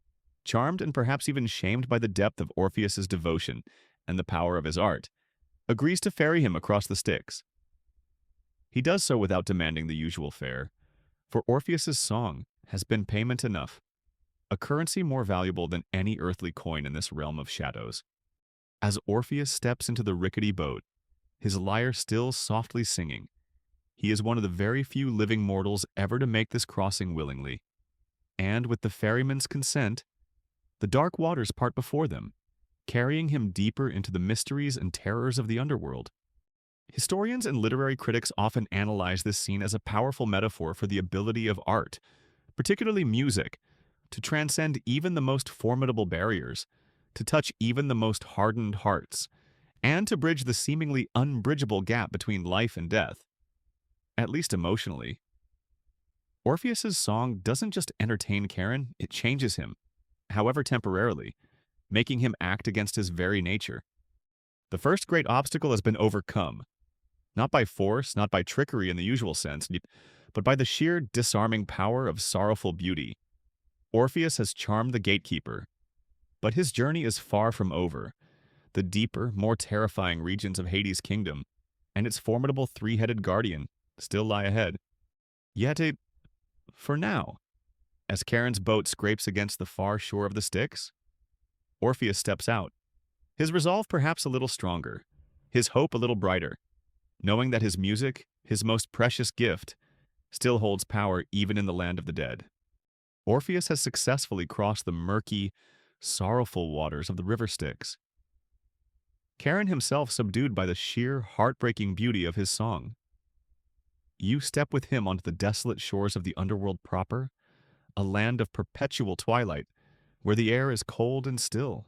charmed and perhaps even shamed by the depth of Orpheus's devotion and the power of his art, agrees to ferry him across the Styx. He does so without demanding the usual fare, for Orpheus's song has been payment enough, a currency more valuable than any earthly coin in this realm of shadows. As Orpheus steps into the rickety boat, his lyre still softly singing, he is one of the very few living mortals ever to make this crossing willingly. And with the ferryman's consent, the dark waters part before them, carrying him deeper into the mysteries and terrors of the underworld. Historians and literary critics often analyze this scene as a powerful metaphor for the ability of art, particularly music, to transcend even the most formidable barriers, to touch even the most hardened hearts, and to bridge the seemingly unbridgeable gap between life and death, at least emotionally. Orpheus's song doesn't just entertain Charon, it changes him, however temporarily, making him act against his very nature. The first great obstacle has been overcome, not by force, not by trickery in the usual sense, but by the sheer disarming power of sorrowful beauty. Orpheus has charmed the gatekeeper, but his journey is far from over. The deeper, more terrifying regions of Hades' kingdom and its formidable three-headed guardian still lie ahead. Yet for now, as Charon's boat scrapes against the far shore of the Styx, Orpheus steps out, his resolve perhaps a little stronger, his hope a little brighter, knowing that his music, his most precious gift, still holds power even in the land of the dead. Orpheus has successfully crossed the murky, sorrowful waters of the river Styx, Charon himself subdued by the sheer, heartbreaking beauty of his song. You step with him onto the desolate shores of the underworld proper, a land of perpetual twilight, where the air is cold and still,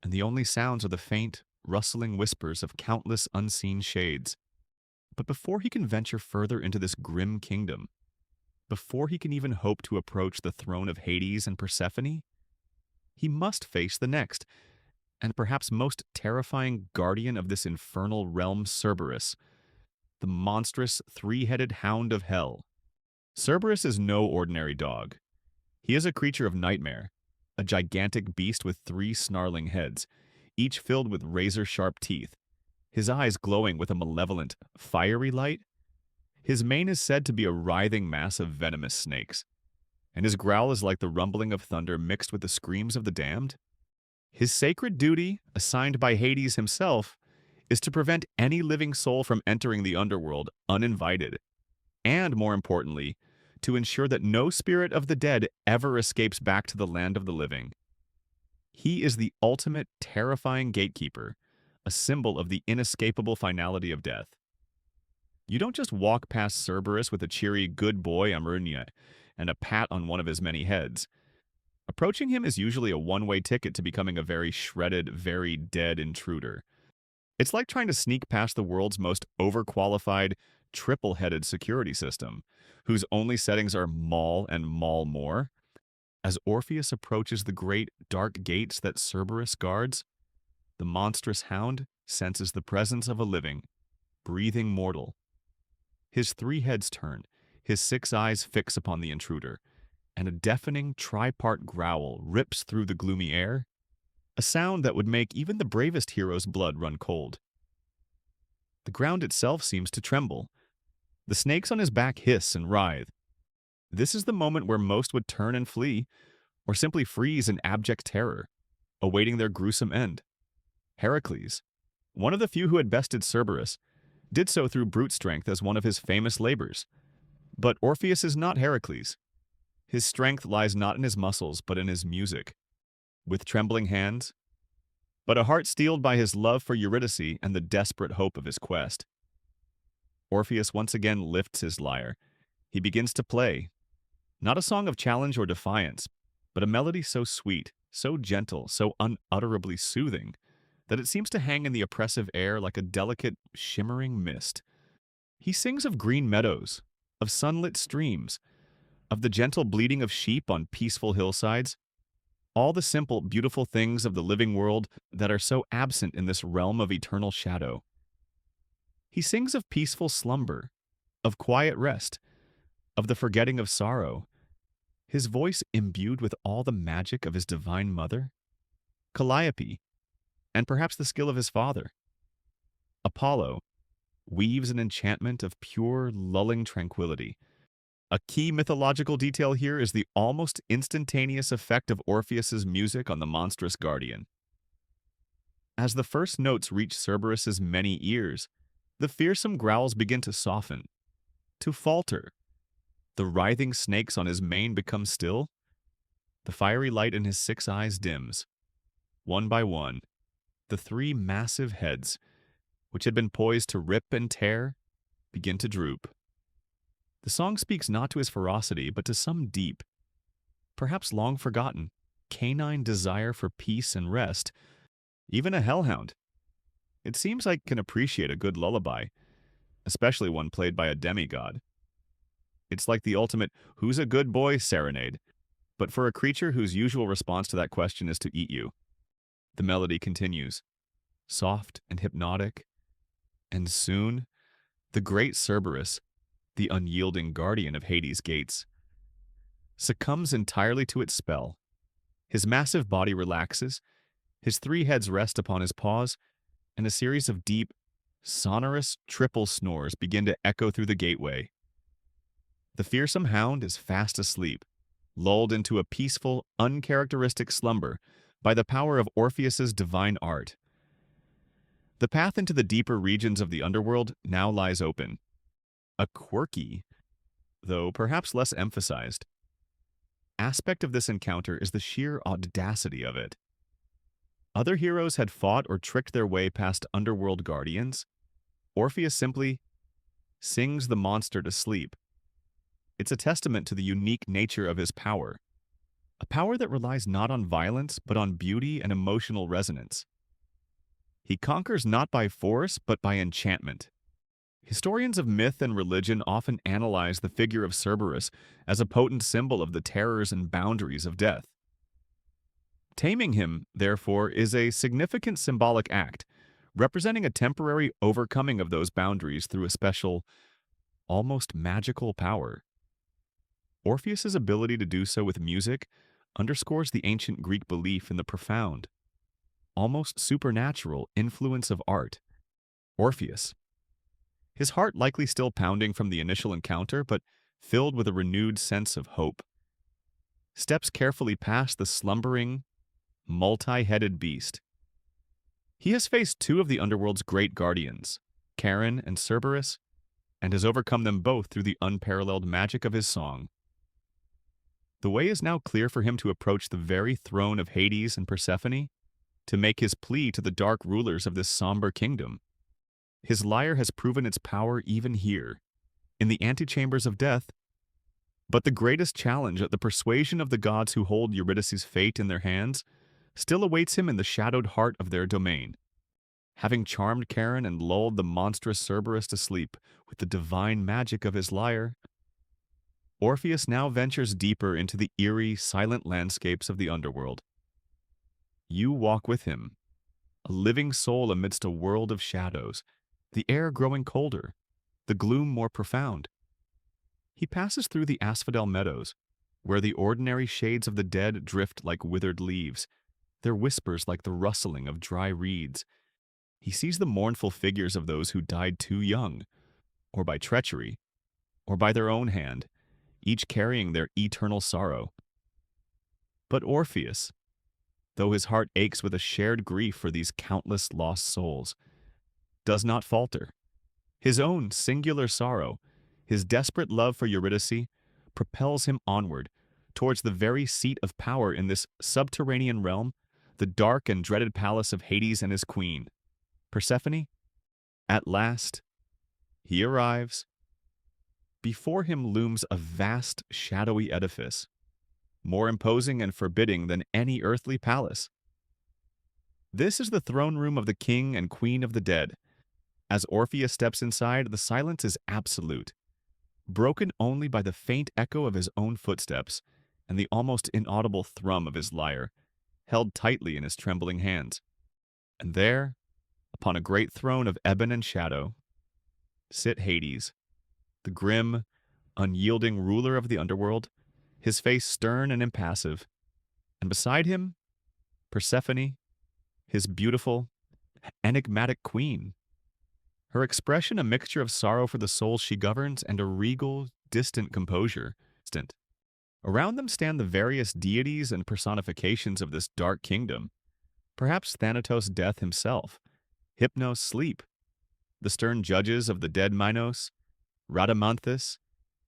and the only sounds are the faint, rustling whispers of countless unseen shades. But before he can venture further into this grim kingdom, before he can even hope to approach the throne of Hades and Persephone, he must face the next, and perhaps most terrifying guardian of this infernal realm, Cerberus, the monstrous three-headed hound of hell. Cerberus is no ordinary dog. He is a creature of nightmare, a gigantic beast with 3 snarling heads, each filled with razor-sharp teeth, his eyes glowing with a malevolent, fiery light. His mane is said to be a writhing mass of venomous snakes, and his growl is like the rumbling of thunder mixed with the screams of the damned. His sacred duty, assigned by Hades himself, is to prevent any living soul from entering the underworld uninvited, and, more importantly, to ensure that no spirit of the dead ever escapes back to the land of the living. He is the ultimate terrifying gatekeeper, a symbol of the inescapable finality of death. You don't just walk past Cerberus with a cheery "good boy, Amrunia," and a pat on one of his many heads. Approaching him is usually a one-way ticket to becoming a very shredded, very dead intruder. It's like trying to sneak past the world's most overqualified, triple-headed security system, whose only settings are Maul and Maul more. As Orpheus approaches the great, dark gates that Cerberus guards, the monstrous hound senses the presence of a living, breathing mortal. His 3 heads turn, his 6 eyes fix upon the intruder, and a deafening tripart growl rips through the gloomy air, a sound that would make even the bravest hero's blood run cold. The ground itself seems to tremble. The snakes on his back hiss and writhe. This is the moment where most would turn and flee, or simply freeze in abject terror, awaiting their gruesome end. Heracles, one of the few who had bested Cerberus, did so through brute strength as one of his famous labors. But Orpheus is not Heracles. His strength lies not in his muscles, but in his music. With trembling hands, but a heart steeled by his love for Eurydice and the desperate hope of his quest, Orpheus once again lifts his lyre. He begins to play, not a song of challenge or defiance, but a melody so sweet, so gentle, so unutterably soothing, that it seems to hang in the oppressive air like a delicate, shimmering mist. He sings of green meadows, of sunlit streams, of the gentle bleating of sheep on peaceful hillsides, all the simple, beautiful things of the living world that are so absent in this realm of eternal shadow. He sings of peaceful slumber, of quiet rest, of the forgetting of sorrow. his voice imbued with all the magic of his divine mother, Calliope, and perhaps the skill of his father. Apollo weaves an enchantment of pure, lulling tranquility. A key mythological detail here is the almost instantaneous effect of Orpheus's music on the monstrous guardian. As the first notes reach Cerberus's many ears, the fearsome growls begin to soften, to falter. The writhing snakes on his mane become still. The fiery light in his 6 eyes dims. One by one, the 3 massive heads, which had been poised to rip and tear, begin to droop. The song speaks not to his ferocity, but to some deep, perhaps long forgotten, canine desire for peace and rest. Even a hellhound, it seems like, can appreciate a good lullaby, especially one played by a demigod. It's like the ultimate "who's a good boy" serenade, but for a creature whose usual response to that question is to eat you. The melody continues, soft and hypnotic, and soon, the great Cerberus, the unyielding guardian of Hades' gates, succumbs entirely to its spell. His massive body relaxes, his 3 heads rest upon his paws, and a series of deep, sonorous triple snores begin to echo through the gateway. The fearsome hound is fast asleep, lulled into a peaceful, uncharacteristic slumber by the power of Orpheus's divine art. The path into the deeper regions of the underworld now lies open. A quirky, though perhaps less emphasized, aspect of this encounter is the sheer audacity of it. Other heroes had fought or tricked their way past underworld guardians. Orpheus simply sings the monster to sleep. It's a testament to the unique nature of his power, a power that relies not on violence but on beauty and emotional resonance. He conquers not by force but by enchantment. Historians of myth and religion often analyze the figure of Cerberus as a potent symbol of the terrors and boundaries of death. Taming him, therefore, is a significant symbolic act, representing a temporary overcoming of those boundaries through a special, almost magical power. Orpheus's ability to do so with music underscores the ancient Greek belief in the profound, almost supernatural influence of art. Orpheus, his heart likely still pounding from the initial encounter, but filled with a renewed sense of hope, steps carefully past the slumbering, multi-headed beast. He has faced 2 of the underworld's great guardians, Charon and Cerberus, and has overcome them both through the unparalleled magic of his song. The way is now clear for him to approach the very throne of Hades and Persephone, to make his plea to the dark rulers of this somber kingdom. His lyre has proven its power even here, in the antechambers of death. But the greatest challenge, the persuasion of the gods who hold Eurydice's fate in their hands, still awaits him in the shadowed heart of their domain. Having charmed Charon and lulled the monstrous Cerberus to sleep with the divine magic of his lyre, Orpheus now ventures deeper into the eerie, silent landscapes of the underworld. You walk with him, a living soul amidst a world of shadows, the air growing colder, the gloom more profound. He passes through the asphodel meadows, where the ordinary shades of the dead drift like withered leaves, their whispers like the rustling of dry reeds. He sees the mournful figures of those who died too young, or by treachery, or by their own hand, each carrying their eternal sorrow. But Orpheus, though his heart aches with a shared grief for these countless lost souls, does not falter. His own singular sorrow, his desperate love for Eurydice, propels him onward, towards the very seat of power in this subterranean realm, the dark and dreaded palace of Hades and his queen, Persephone. At last, he arrives. Before him looms a vast, shadowy edifice, more imposing and forbidding than any earthly palace. This is the throne room of the king and queen of the dead. As Orpheus steps inside, the silence is absolute, broken only by the faint echo of his own footsteps and the almost inaudible thrum of his lyre, held tightly in his trembling hands. And there, upon a great throne of ebon and shadow, sit Hades, the grim, unyielding ruler of the underworld, his face stern and impassive, and beside him, Persephone, his beautiful, enigmatic queen. Her expression a mixture of sorrow for the souls she governs and a regal, distant composure. Around them stand the various deities and personifications of this dark kingdom. Perhaps Thanatos Death himself, Hypnos Sleep, the stern judges of the dead Minos, Rhadamanthus,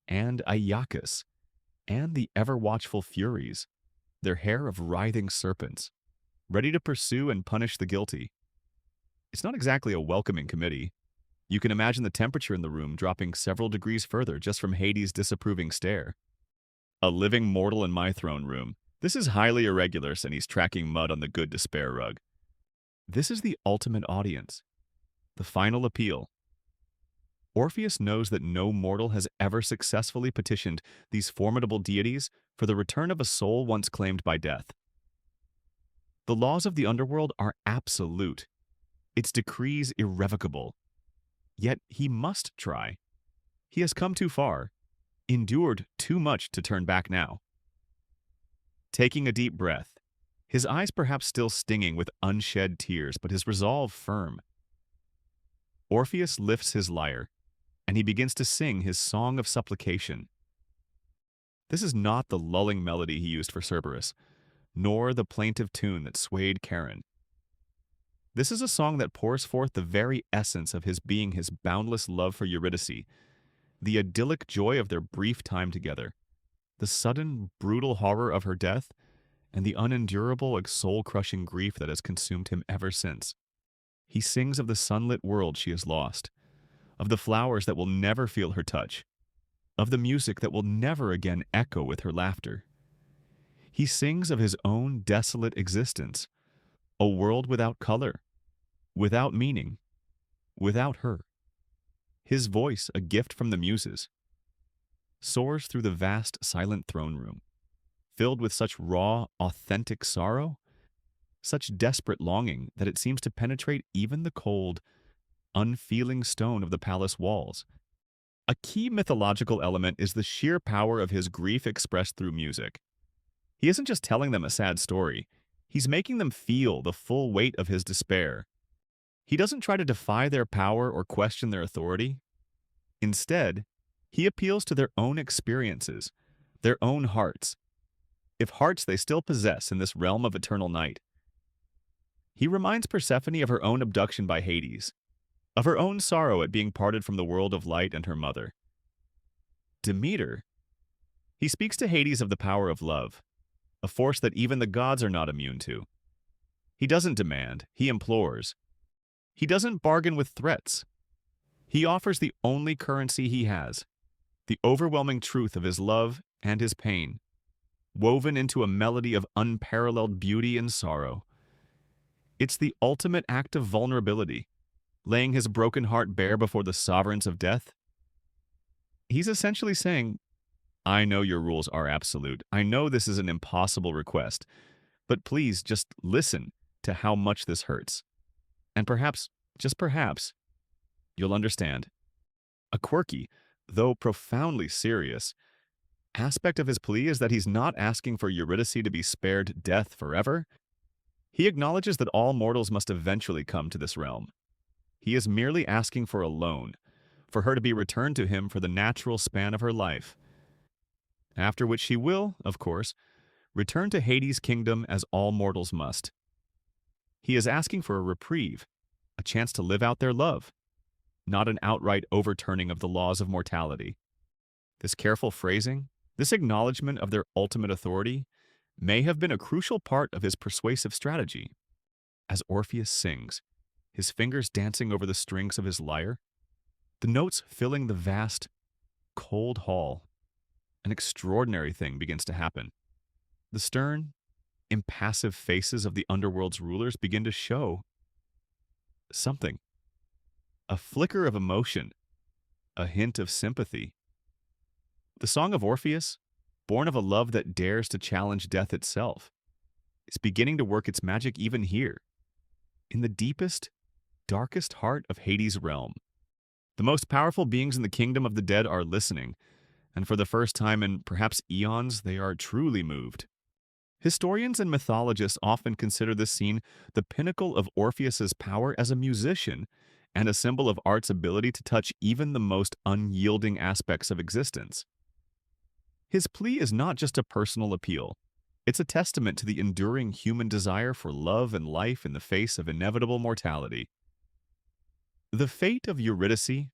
and Aeacus, and the ever-watchful Furies, their hair of writhing serpents, ready to pursue and punish the guilty. It's not exactly a welcoming committee. You can imagine the temperature in the room dropping several degrees further just from Hades' disapproving stare. A living mortal in my throne room. This is highly irregular, and he's tracking mud on the good despair rug. This is the ultimate audience. The final appeal. Orpheus knows that no mortal has ever successfully petitioned these formidable deities for the return of a soul once claimed by death. The laws of the underworld are absolute, its decrees irrevocable. Yet he must try. He has come too far, endured too much to turn back now. Taking a deep breath, his eyes perhaps still stinging with unshed tears, but his resolve firm. Orpheus lifts his lyre, and he begins to sing his song of supplication. This is not the lulling melody he used for Cerberus, nor the plaintive tune that swayed Charon. This is a song that pours forth the very essence of his being, his boundless love for Eurydice, the idyllic joy of their brief time together, the sudden, brutal horror of her death, and the unendurable, soul-crushing grief that has consumed him ever since. He sings of the sunlit world she has lost, of the flowers that will never feel her touch, of the music that will never again echo with her laughter. He sings of his own desolate existence, a world without color, without meaning, without her. His voice, a gift from the muses, soars through the vast, silent throne room, filled with such raw, authentic sorrow, such desperate longing that it seems to penetrate even the cold, unfeeling stone of the palace walls. A key mythological element is the sheer power of his grief expressed through music. He isn't just telling them a sad story, he's making them feel the full weight of his despair. He doesn't try to defy their power or question their authority. Instead, he appeals to their own experiences, their own hearts, if hearts they still possess in this realm of eternal night. He reminds Persephone of her own abduction by Hades, of her own sorrow at being parted from the world of light and her mother. Demeter. He speaks to Hades of the power of love, a force that even the gods are not immune to. He doesn't demand, he implores. He doesn't bargain with threats. He offers the only currency he has, the overwhelming truth of his love and his pain, woven into a melody of unparalleled beauty and sorrow. It's the ultimate act of vulnerability, laying his broken heart bare before the sovereigns of death. He's essentially saying, I know your rules are absolute. I know this is an impossible request, but please just listen to how much this hurts. And perhaps, just perhaps, you'll understand. A quirky, though profoundly serious, aspect of his plea is that he's not asking for Eurydice to be spared death forever. He acknowledges that all mortals must eventually come to this realm. He is merely asking for a loan, for her to be returned to him for the natural span of her life, after which she will, of course, return to Hades' kingdom as all mortals must. He is asking for a reprieve, a chance to live out their love, not an outright overturning of the laws of mortality. This careful phrasing, this acknowledgement of their ultimate authority, may have been a crucial part of his persuasive strategy. As Orpheus sings, his fingers dancing over the strings of his lyre, the notes filling the vast, cold hall, an extraordinary thing begins to happen. The stern, impassive faces of the underworld's rulers begin to show something. A flicker of emotion, a hint of sympathy. The Song of Orpheus, born of a love that dares to challenge death itself, is beginning to work its magic even here, in the deepest, darkest heart of Hades' realm. The most powerful beings in the kingdom of the dead are listening, and for the first time in perhaps eons, they are truly moved. Historians and mythologists often consider this scene the pinnacle of Orpheus's power as a musician and a symbol of art's ability to touch even the most unyielding aspects of existence. His plea is not just a personal appeal. It's a testament to the enduring human desire for love and life in the face of inevitable mortality. The fate of Eurydice,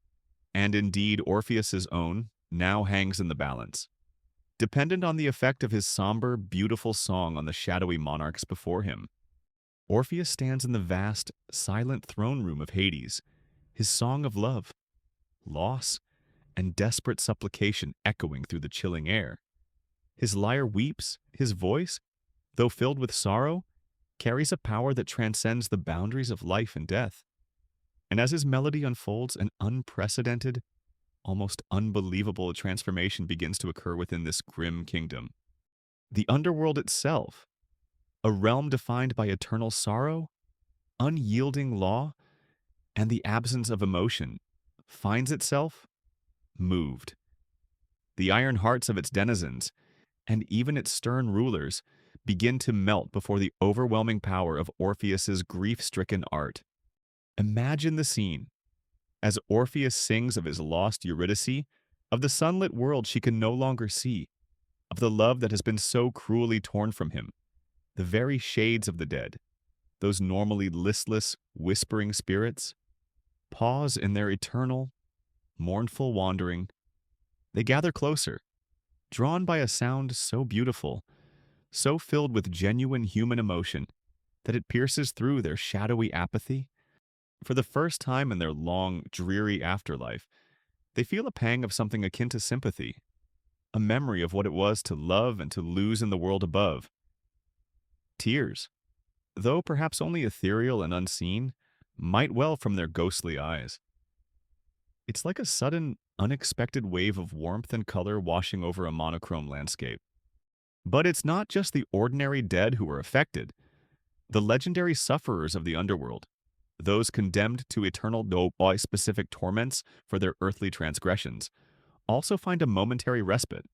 and indeed Orpheus's own, now hangs in the balance, dependent on the effect of his somber, beautiful song on the shadowy monarchs before him. Orpheus stands in the vast, silent throne room of Hades, his song of love, loss, and desperate supplication echoing through the chilling air. His lyre weeps, his voice, though filled with sorrow, carries a power that transcends the boundaries of life and death. And as his melody unfolds, an unprecedented, almost unbelievable transformation begins to occur within this grim kingdom. The underworld itself, a realm defined by eternal sorrow, unyielding law, and the absence of emotion, finds itself moved. The iron hearts of its denizens, and even its stern rulers, begin to melt before the overwhelming power of Orpheus's grief-stricken art. Imagine the scene as Orpheus sings of his lost Eurydice, of the sunlit world she can no longer see, of the love that has been so cruelly torn from him, the very shades of the dead, those normally listless, whispering spirits, pause in their eternal, mournful wandering. They gather closer, drawn by a sound so beautiful, so filled with genuine human emotion, that it pierces through their shadowy apathy. For the first time in their long, dreary afterlife, they feel a pang of something akin to sympathy, a memory of what it was to love and to lose in the world above. Tears, though perhaps only ethereal and unseen, might well from their ghostly eyes. It's like a sudden, unexpected wave of warmth and color washing over a monochrome landscape. But it's not just the ordinary dead who are affected. The legendary sufferers of the underworld, those condemned to eternal no-specific torments for their earthly transgressions, also find a momentary respite.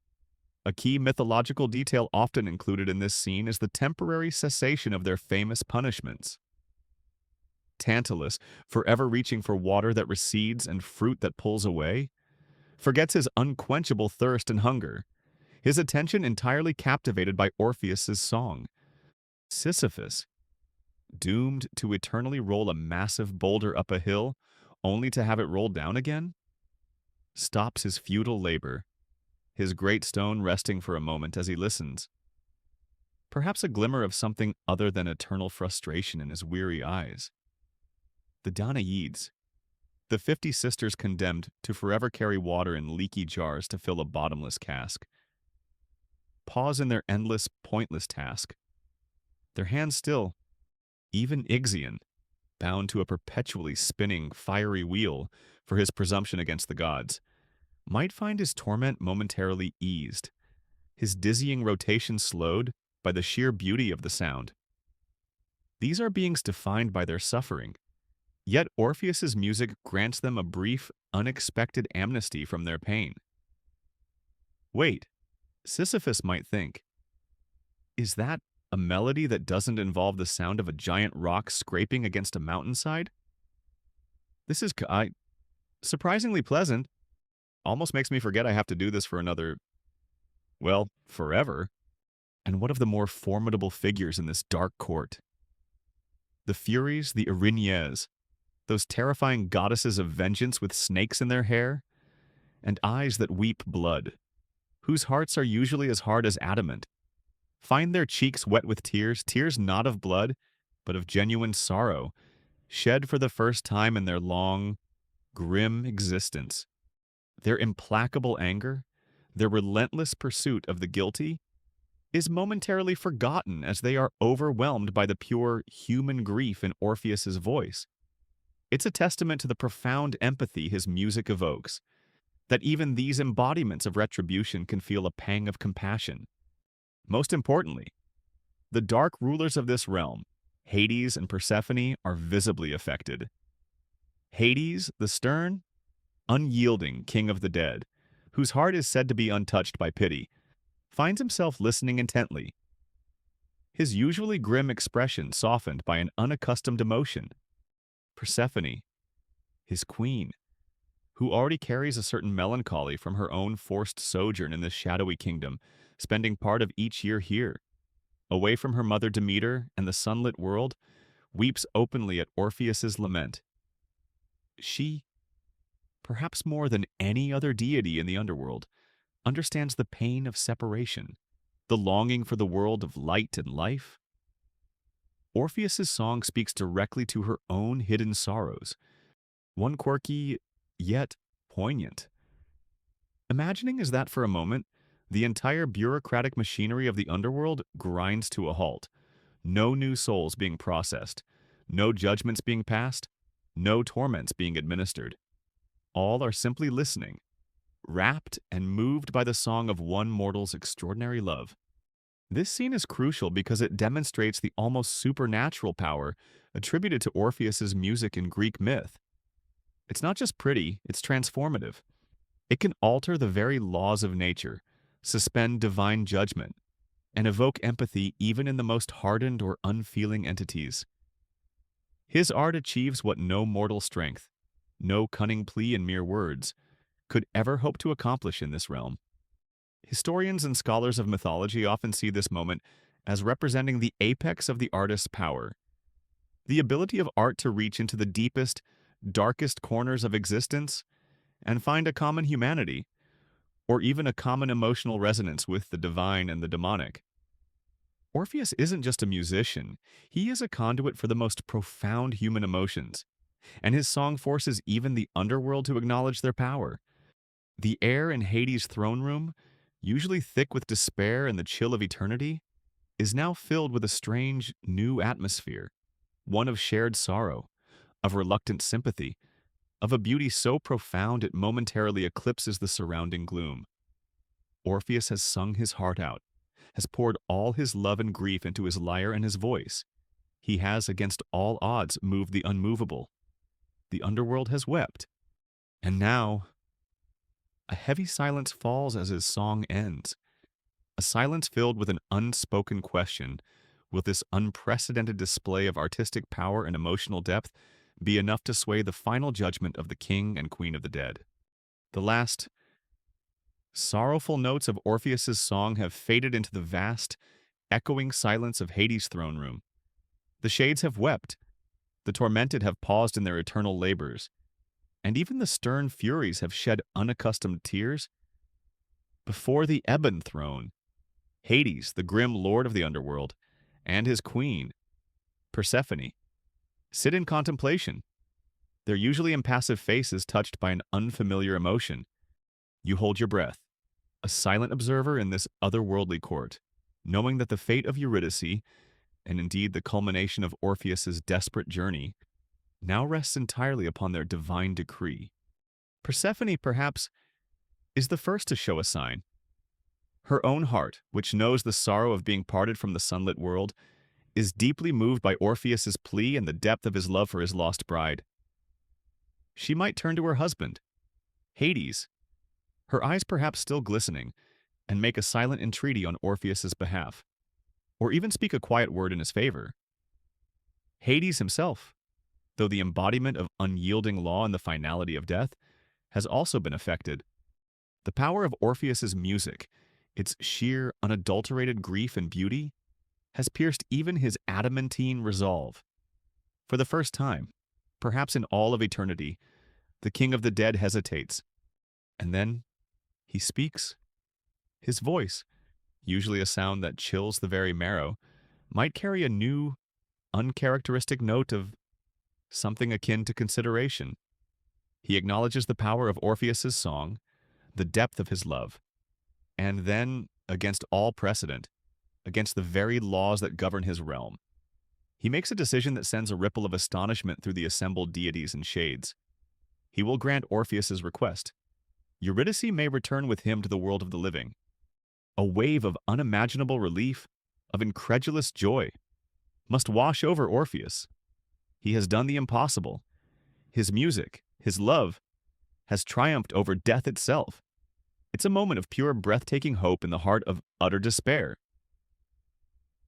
A key mythological detail often included in this scene is the temporary cessation of their famous punishments. Tantalus, forever reaching for water that recedes and fruit that pulls away, forgets his unquenchable thirst and hunger, his attention entirely captivated by Orpheus's song. Sisyphus, doomed to eternally roll a massive boulder up a hill, only to have it roll down again, stops his futile labor, his great stone resting for a moment as he listens. Perhaps a glimmer of something other than eternal frustration in his weary eyes. The Danaides, the 50 sisters condemned to forever carry water in leaky jars to fill a bottomless cask, pause in their endless, pointless task, their hands still. Even Ixion, bound to a perpetually spinning, fiery wheel for his presumption against the gods, might find his torment momentarily eased, his dizzying rotation slowed by the sheer beauty of the sound. These are beings defined by their suffering, yet Orpheus's music grants them a brief, unexpected amnesty from their pain. Wait, Sisyphus might think, is that a melody that doesn't involve the sound of a giant rock scraping against a mountainside? This is surprisingly pleasant. Almost makes me forget I have to do this for another, well, forever. And what of the more formidable figures in this dark court? The Furies, the Erinyes, those terrifying goddesses of vengeance with snakes in their hair, and eyes that weep blood, whose hearts are usually as hard as adamant, find their cheeks wet with tears, tears not of blood, but of genuine sorrow, shed for the first time in their long, grim existence. Their implacable anger, their relentless pursuit of the guilty, is momentarily forgotten as they are overwhelmed by the pure human grief in Orpheus's voice. It's a testament to the profound empathy his music evokes, that even these embodiments of retribution can feel a pang of compassion. Most importantly, the dark rulers of this realm, Hades and Persephone, are visibly affected. Hades, the stern, unyielding king of the dead, whose heart is said to be untouched by pity, finds himself listening intently, his usually grim expression softened by an unaccustomed emotion. Persephone, his queen, who already carries a certain melancholy from her own forced sojourn in this shadowy kingdom, spending part of each year here, away from her mother Demeter and the sunlit world, weeps openly at Orpheus's lament. She, perhaps more than any other deity in the underworld, understands the pain of separation, the longing for the world of light and life. Orpheus's song speaks directly to her own hidden sorrows, one quirky, yet poignant. Imagining as that for a moment, the entire bureaucratic machinery of the underworld grinds to a halt. No new souls being processed, no judgments being passed, no torments being administered. All are simply listening, rapt and moved by the song of one mortal's extraordinary love. This scene is crucial because it demonstrates the almost supernatural power attributed to Orpheus's music in Greek myth. It's not just pretty, it's transformative. It can alter the very laws of nature, suspend divine judgment, and evoke empathy even in the most hardened or unfeeling entities. His art achieves what no mortal strength, no cunning plea in mere words, could ever hope to accomplish in this realm. Historians and scholars of mythology often see this moment as representing the apex of the artist's power. The ability of art to reach into the deepest, darkest corners of existence and find a common humanity, or even a common emotional resonance with the divine and the demonic. Orpheus isn't just a musician, he is a conduit for the most profound human emotions, and his song forces even the underworld to acknowledge their power. The air in Hades' throne room, usually thick with despair and the chill of eternity, is now filled with a strange, new atmosphere, one of shared sorrow, of reluctant sympathy, of a beauty so profound it momentarily eclipses the surrounding gloom. Orpheus has sung his heart out, has poured all his love and grief into his lyre and his voice. He has, against all odds, moved the unmovable. The underworld has wept. And now, a heavy silence falls as his song ends. A silence filled with an unspoken question. Will this unprecedented display of artistic power and emotional depth be enough to sway the final judgment of the king and queen of the dead? The last, sorrowful notes of Orpheus's song have faded into the vast, echoing silence of Hades' throne room. The shades have wept, the tormented have paused in their eternal labors, and even the stern Furies have shed unaccustomed tears. Before the ebon throne, Hades, the grim lord of the underworld, and his queen, Persephone, sit in contemplation, their usually impassive faces touched by an unfamiliar emotion. You hold your breath, a silent observer in this otherworldly court, knowing that the fate of Eurydice, and indeed the culmination of Orpheus's desperate journey, now rests entirely upon their divine decree. Persephone, perhaps, is the first to show a sign. Her own heart, which knows the sorrow of being parted from the sunlit world, is deeply moved by Orpheus's plea and the depth of his love for his lost bride. She might turn to her husband, Hades, her eyes perhaps still glistening, and make a silent entreaty on Orpheus's behalf, or even speak a quiet word in his favor. Hades himself, though the embodiment of unyielding law and the finality of death, has also been affected. The power of Orpheus's music, its sheer, unadulterated grief and beauty, has pierced even his adamantine resolve. For the first time, perhaps in all of eternity, the king of the dead hesitates, and then he speaks. His voice, usually a sound that chills the very marrow, might carry a new, uncharacteristic note of something akin to consideration. He acknowledges the power of Orpheus's song, the depth of his love, and then, against all precedent, against the very laws that govern his realm, he makes a decision that sends a ripple of astonishment through the assembled deities and shades. He will grant Orpheus's request. Eurydice may return with him to the world of the living. A wave of unimaginable relief, of incredulous joy, must wash over Orpheus. He has done the impossible. His music, his love, has triumphed over death itself. It's a moment of pure, breathtaking hope in the heart of utter despair.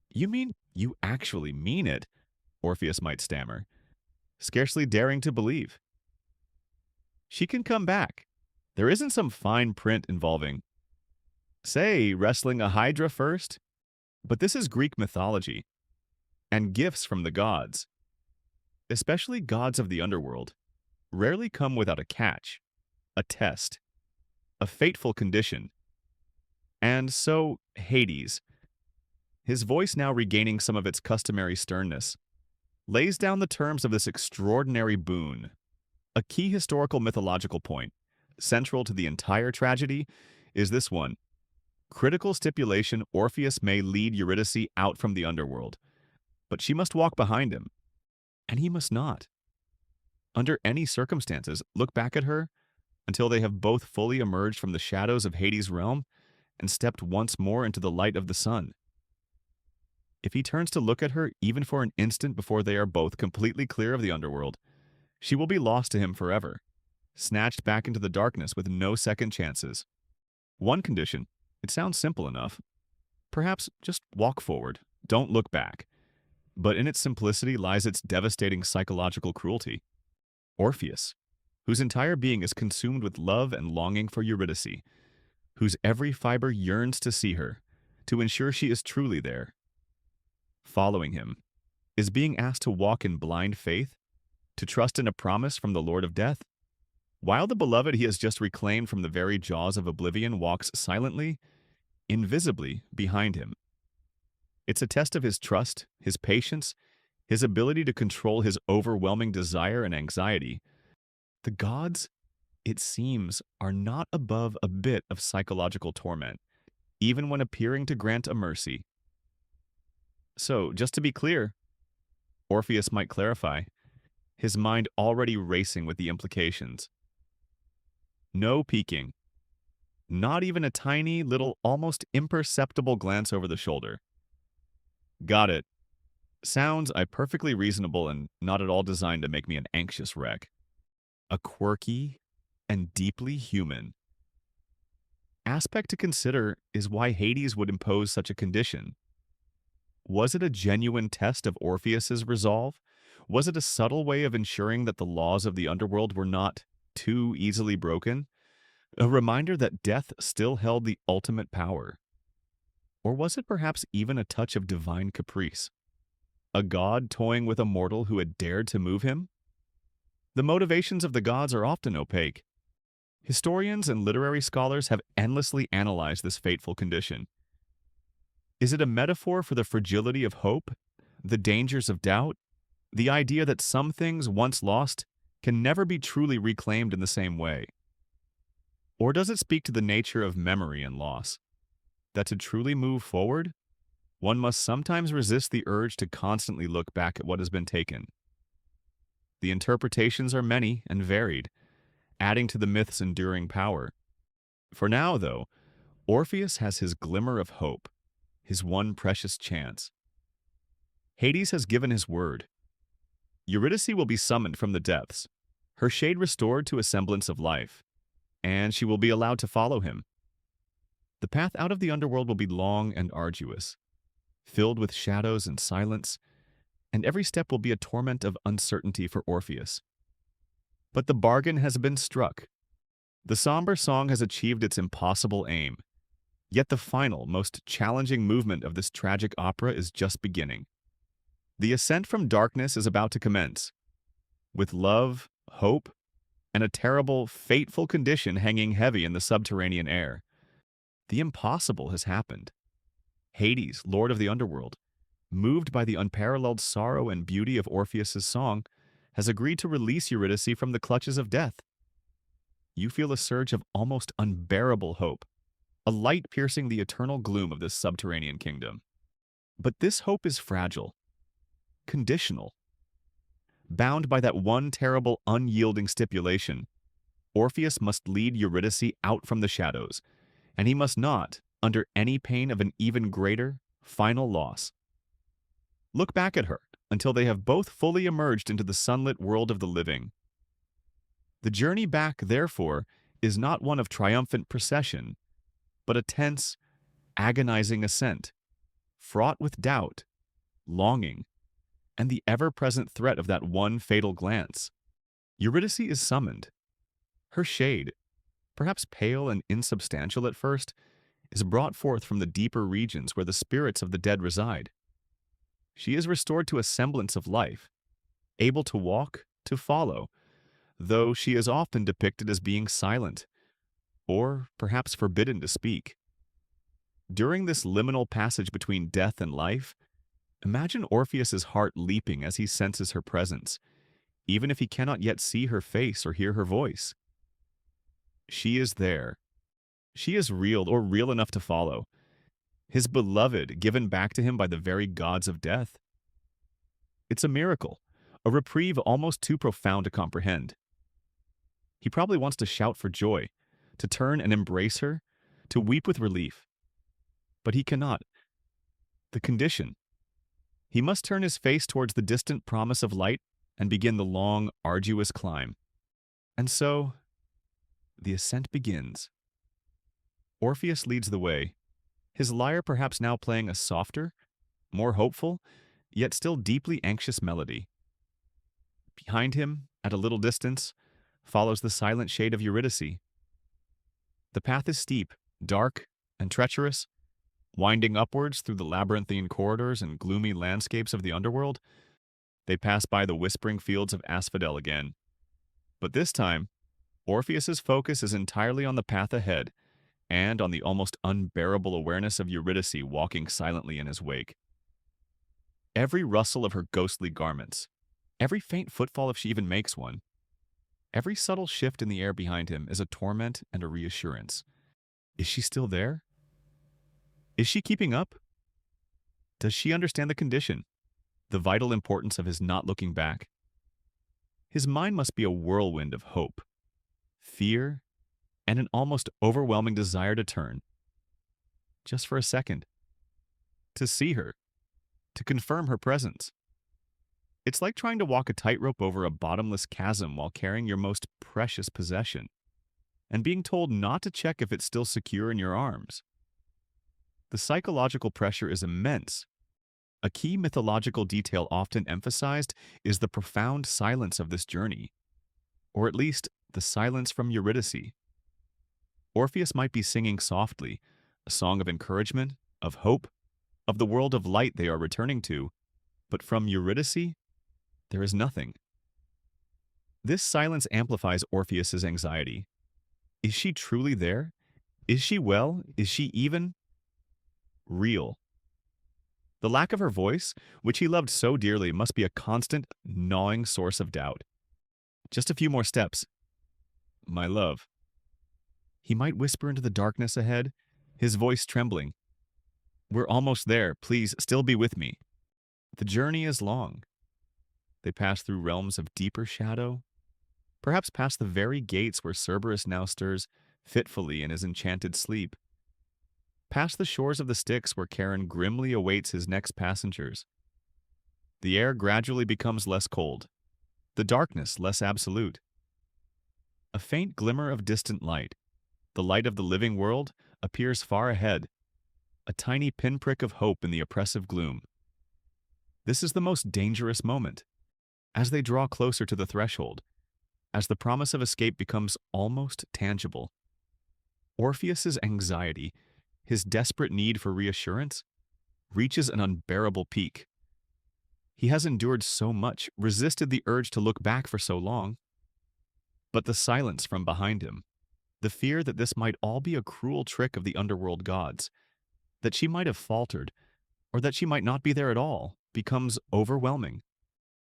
You mean you actually mean it? Orpheus might stammer, scarcely daring to believe. She can come back. There isn't some fine print involving, say, wrestling a hydra first, but this is Greek mythology, and gifts from the gods, especially gods of the underworld, rarely come without a catch, a test, a fateful condition. And so, Hades, his voice now regaining some of its customary sternness, lays down the terms of this extraordinary boon. A key historical mythological point, central to the entire tragedy, is this one. Critical stipulation: Orpheus may lead Eurydice out from the underworld, but she must walk behind him, and he must not. Under any circumstances, look back at her until they have both fully emerged from the shadows of Hades' realm and stepped once more into the light of the sun. If he turns to look at her even for an instant before they are both completely clear of the underworld, she will be lost to him forever, snatched back into the darkness with no second chances. One condition, it sounds simple enough. Perhaps just walk forward, don't look back. But in its simplicity lies its devastating psychological cruelty. Orpheus, whose entire being is consumed with love and longing for Eurydice, whose every fiber yearns to see her, to ensure she is truly there. Following him, is being asked to walk in blind faith, to trust in a promise from the Lord of Death, while the beloved he has just reclaimed from the very jaws of oblivion walks silently, invisibly behind him. It's a test of his trust, his patience, his ability to control his overwhelming desire and anxiety. The gods, it seems, are not above a bit of psychological torment, even when appearing to grant a mercy. So, just to be clear, Orpheus might clarify, his mind already racing with the implications. No peeking. Not even a tiny, little, almost imperceptible glance over the shoulder. Got it. Sounds perfectly reasonable and not at all designed to make me an anxious wreck. A quirky and deeply human aspect to consider is why Hades would impose such a condition. Was it a genuine test of Orpheus's resolve? Was it a subtle way of ensuring that the laws of the underworld were not too easily broken? A reminder that death still held the ultimate power? Or was it perhaps even a touch of divine caprice? A god toying with a mortal who had dared to move him? The motivations of the gods are often opaque. Historians and literary scholars have endlessly analyzed this fateful condition. Is it a metaphor for the fragility of hope, the dangers of doubt, the idea that some things once lost can never be truly reclaimed in the same way? Or does it speak to the nature of memory and loss, that to truly move forward, one must sometimes resist the urge to constantly look back at what has been taken? The interpretations are many and varied, adding to the myth's enduring power. For now, though, Orpheus has his glimmer of hope, his one precious chance. Hades has given his word. Eurydice will be summoned from the depths, her shade restored to a semblance of life, and she will be allowed to follow him. The path out of the underworld will be long and arduous, filled with shadows and silence, and every step will be a torment of uncertainty for Orpheus. But the bargain has been struck. The somber song has achieved its impossible aim. Yet the final, most challenging movement of this tragic opera is just beginning. The ascent from darkness is about to commence, with love, hope, and a terrible, fateful condition hanging heavy in the subterranean air. The impossible has happened. Hades, lord of the underworld, moved by the unparalleled sorrow and beauty of Orpheus's song, has agreed to release Eurydice from the clutches of death. You feel a surge of almost unbearable hope, a light piercing the eternal gloom of this subterranean kingdom. But this hope is fragile, conditional. Bound by that one terrible, unyielding stipulation, Orpheus must lead Eurydice out from the shadows, and he must not, under any pain of an even greater, final loss. Look back at her until they have both fully emerged into the sunlit world of the living. The journey back, therefore, is not one of triumphant procession, but a tense, agonizing ascent, fraught with doubt, longing, and the ever-present threat of that one fatal glance. Eurydice is summoned. Her shade, perhaps pale and insubstantial at first, is brought forth from the deeper regions where the spirits of the dead reside. She is restored to a semblance of life, able to walk, to follow, though she is often depicted as being silent, or perhaps forbidden to speak. During this liminal passage between death and life, imagine Orpheus's heart leaping as he senses her presence, even if he cannot yet see her face or hear her voice. She is there. She is real, or real enough to follow. His beloved, given back to him by the very gods of death. It's a miracle, a reprieve almost too profound to comprehend. He probably wants to shout for joy, to turn and embrace her, to weep with relief. But he cannot. The condition. He must turn his face towards the distant promise of light and begin the long, arduous climb. And so, the ascent begins. Orpheus leads the way, his lyre perhaps now playing a softer, more hopeful, yet still deeply anxious melody. Behind him, at a little distance, follows the silent shade of Eurydice. The path is steep, dark, and treacherous, winding upwards through the labyrinthine corridors and gloomy landscapes of the underworld. They pass by the whispering fields of asphodel again. But this time, Orpheus's focus is entirely on the path ahead, and on the almost unbearable awareness of Eurydice walking silently in his wake. Every rustle of her ghostly garments, every faint footfall if she even makes one, every subtle shift in the air behind him is a torment and a reassurance. Is she still there? Is she keeping up? Does she understand the condition, the vital importance of his not looking back? His mind must be a whirlwind of hope, fear, and an almost overwhelming desire to turn. Just for a second. To see her. To confirm her presence. It's like trying to walk a tightrope over a bottomless chasm while carrying your most precious possession, and being told not to check if it's still secure in your arms. The psychological pressure is immense. A key mythological detail often emphasized is the profound silence of this journey, or at least the silence from Eurydice. Orpheus might be singing softly, a song of encouragement, of hope, of the world of light they are returning to, but from Eurydice, there is nothing. This silence amplifies Orpheus's anxiety. Is she truly there? Is she well? Is she even real? The lack of her voice, which he loved so dearly, must be a constant, gnawing source of doubt. Just a few more steps. My love. He might whisper into the darkness ahead, his voice trembling. We're almost there. Please, still be with me. The journey is long. They pass through realms of deeper shadow, perhaps past the very gates where Cerberus now stirs fitfully in his enchanted sleep, past the shores of the Styx where Charon grimly awaits his next passengers. The air gradually becomes less cold, the darkness less absolute. A faint glimmer of distant light, the light of the living world, appears far ahead, a tiny pinprick of hope in the oppressive gloom. This is the most dangerous moment. As they draw closer to the threshold, as the promise of escape becomes almost tangible, Orpheus's anxiety, his desperate need for reassurance, reaches an unbearable peak. He has endured so much, resisted the urge to look back for so long. But the silence from behind him, the fear that this might all be a cruel trick of the underworld gods, that she might have faltered, or that she might not be there at all, becomes overwhelming.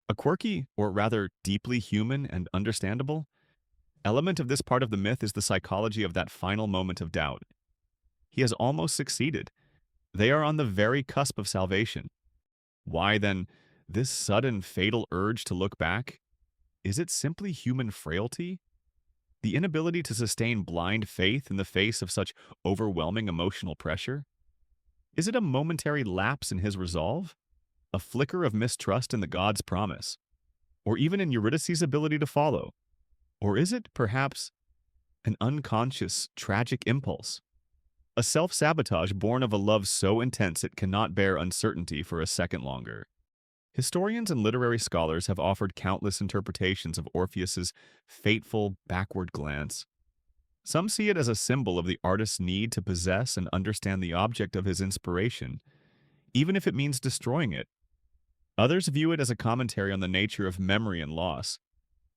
A quirky, or rather deeply human and understandable, element of this part of the myth is the psychology of that final moment of doubt. He has almost succeeded. They are on the very cusp of salvation. Why, then, this sudden fatal urge to look back? Is it simply human frailty? The inability to sustain blind faith in the face of such overwhelming emotional pressure? Is it a momentary lapse in his resolve? A flicker of mistrust in the god's promise? Or even in Eurydice's ability to follow? Or is it, perhaps, an unconscious, tragic impulse. A self-sabotage born of a love so intense it cannot bear uncertainty for a second longer. Historians and literary scholars have offered countless interpretations of Orpheus's fateful backward glance. Some see it as a symbol of the artist's need to possess and understand the object of his inspiration, even if it means destroying it. Others view it as a commentary on the nature of memory and loss,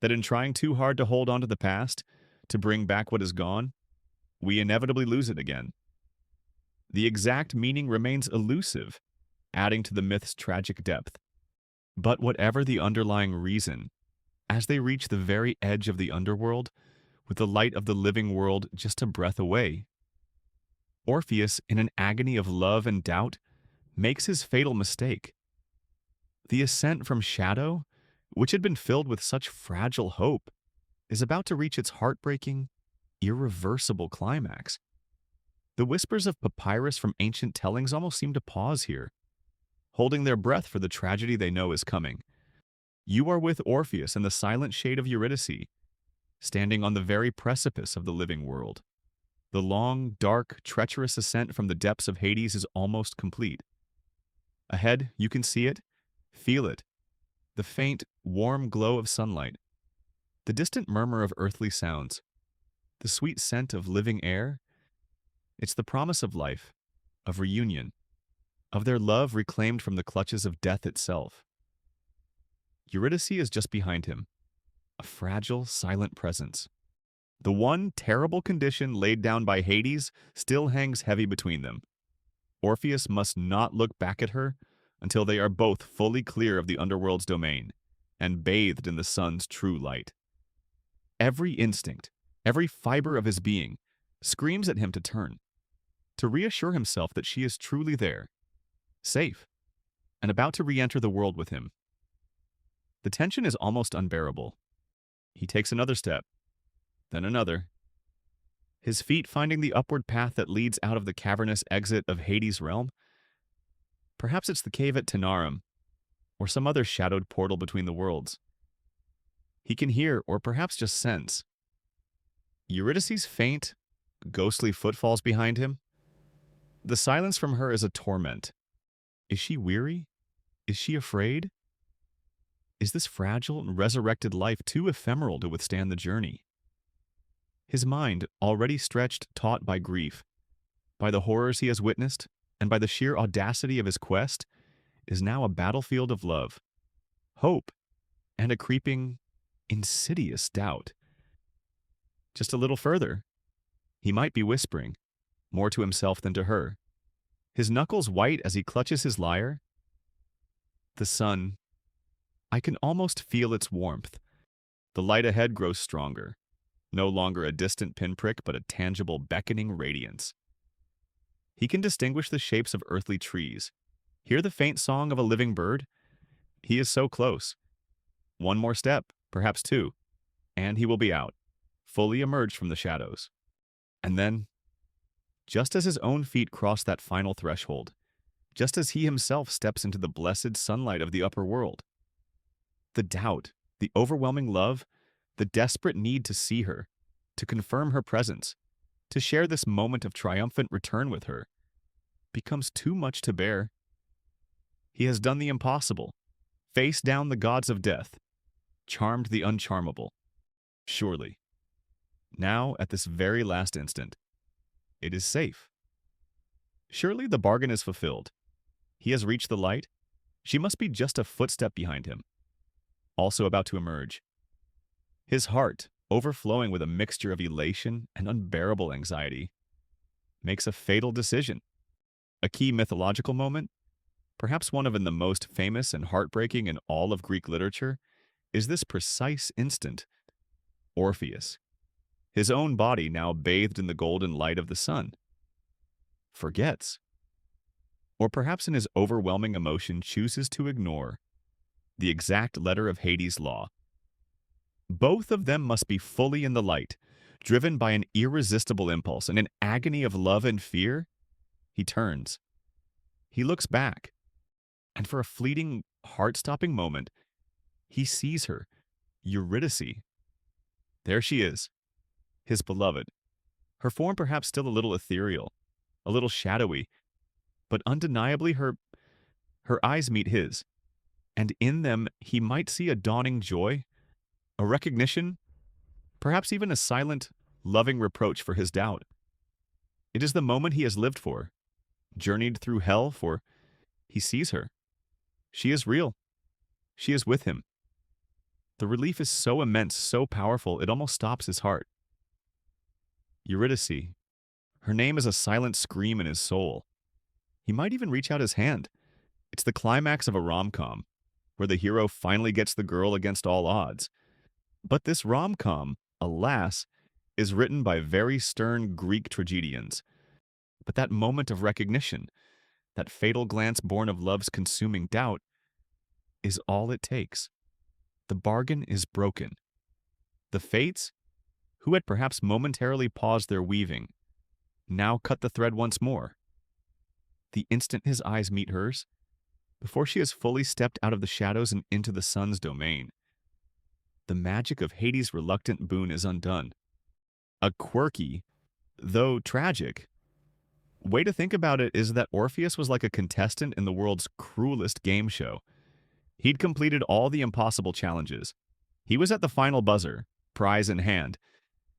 that in trying too hard to hold on to the past, to bring back what is gone, we inevitably lose it again. The exact meaning remains elusive, adding to the myth's tragic depth. But whatever the underlying reason, as they reach the very edge of the underworld, with the light of the living world just a breath away, Orpheus, in an agony of love and doubt, makes his fatal mistake. The ascent from shadow, which had been filled with such fragile hope, is about to reach its heartbreaking, irreversible climax. The whispers of papyrus from ancient tellings almost seem to pause here, holding their breath for the tragedy they know is coming. You are with Orpheus in the silent shade of Eurydice, standing on the very precipice of the living world. The long, dark, treacherous ascent from the depths of Hades is almost complete. Ahead, you can see it, feel it, the faint, warm glow of sunlight, the distant murmur of earthly sounds, the sweet scent of living air. It's the promise of life, of reunion, of their love reclaimed from the clutches of death itself. Eurydice is just behind him, a fragile, silent presence. The one terrible condition laid down by Hades still hangs heavy between them. Orpheus must not look back at her until they are both fully clear of the underworld's domain and bathed in the sun's true light. Every instinct, every fiber of his being, screams at him to turn, to reassure himself that she is truly there, safe, and about to re-enter the world with him. The tension is almost unbearable. He takes another step, then another, his feet finding the upward path that leads out of the cavernous exit of Hades' realm. Perhaps it's the cave at Tanarum, or some other shadowed portal between the worlds. He can hear, or perhaps just sense, Eurydice's faint, ghostly footfalls behind him. The silence from her is a torment. Is she weary? Is she afraid? Is this fragile and resurrected life too ephemeral to withstand the journey? His mind, already stretched taut by grief, by the horrors he has witnessed, and by the sheer audacity of his quest, is now a battlefield of love, hope, and a creeping, insidious doubt. Just a little further, he might be whispering, more to himself than to her, his knuckles white as he clutches his lyre. The sun, I can almost feel its warmth. The light ahead grows stronger, no longer a distant pinprick but a tangible beckoning radiance. He can distinguish the shapes of earthly trees, hear the faint song of a living bird. He is so close. One more step, perhaps two, and he will be out, fully emerged from the shadows. And then, just as his own feet cross that final threshold, just as he himself steps into the blessed sunlight of the upper world, the doubt, the overwhelming love, the desperate need to see her, to confirm her presence, to share this moment of triumphant return with her, becomes too much to bear. He has done the impossible, faced down the gods of death, charmed the uncharmable. Surely, now, at this very last instant, it is safe. Surely the bargain is fulfilled. He has reached the light. She must be just a footstep behind him, also about to emerge. His heart, overflowing with a mixture of elation and unbearable anxiety, makes a fatal decision. A key mythological moment, perhaps one of the most famous and heartbreaking in all of Greek literature, is this precise instant. Orpheus, his own body now bathed in the golden light of the sun, forgets, or perhaps in his overwhelming emotion chooses to ignore, the exact letter of Hades' law. Both of them must be fully in the light, driven by an irresistible impulse and an agony of love and fear. He turns. He looks back, and for a fleeting, heart-stopping moment, he sees her, Eurydice. There she is, his beloved. Her form perhaps still a little ethereal, a little shadowy, but undeniably her eyes meet his, and in them he might see a dawning joy, a recognition, perhaps even a silent, loving reproach for his doubt. It is the moment he has lived for, journeyed through hell for. He sees her. She is real. She is with him. The relief is so immense, so powerful, it almost stops his heart. Eurydice. Her name is a silent scream in his soul. He might even reach out his hand. It's the climax of a rom-com, where the hero finally gets the girl against all odds. But this rom-com, alas, is written by very stern Greek tragedians. But that moment of recognition, that fatal glance born of love's consuming doubt, is all it takes. The bargain is broken. The fates, who had perhaps momentarily paused their weaving, now cut the thread once more. The instant his eyes meet hers, before she has fully stepped out of the shadows and into the sun's domain, the magic of Hades' reluctant boon is undone. A quirky, though tragic, way to think about it is that Orpheus was like a contestant in the world's cruelest game show. He'd completed all the impossible challenges. He was at the final buzzer, prize in hand,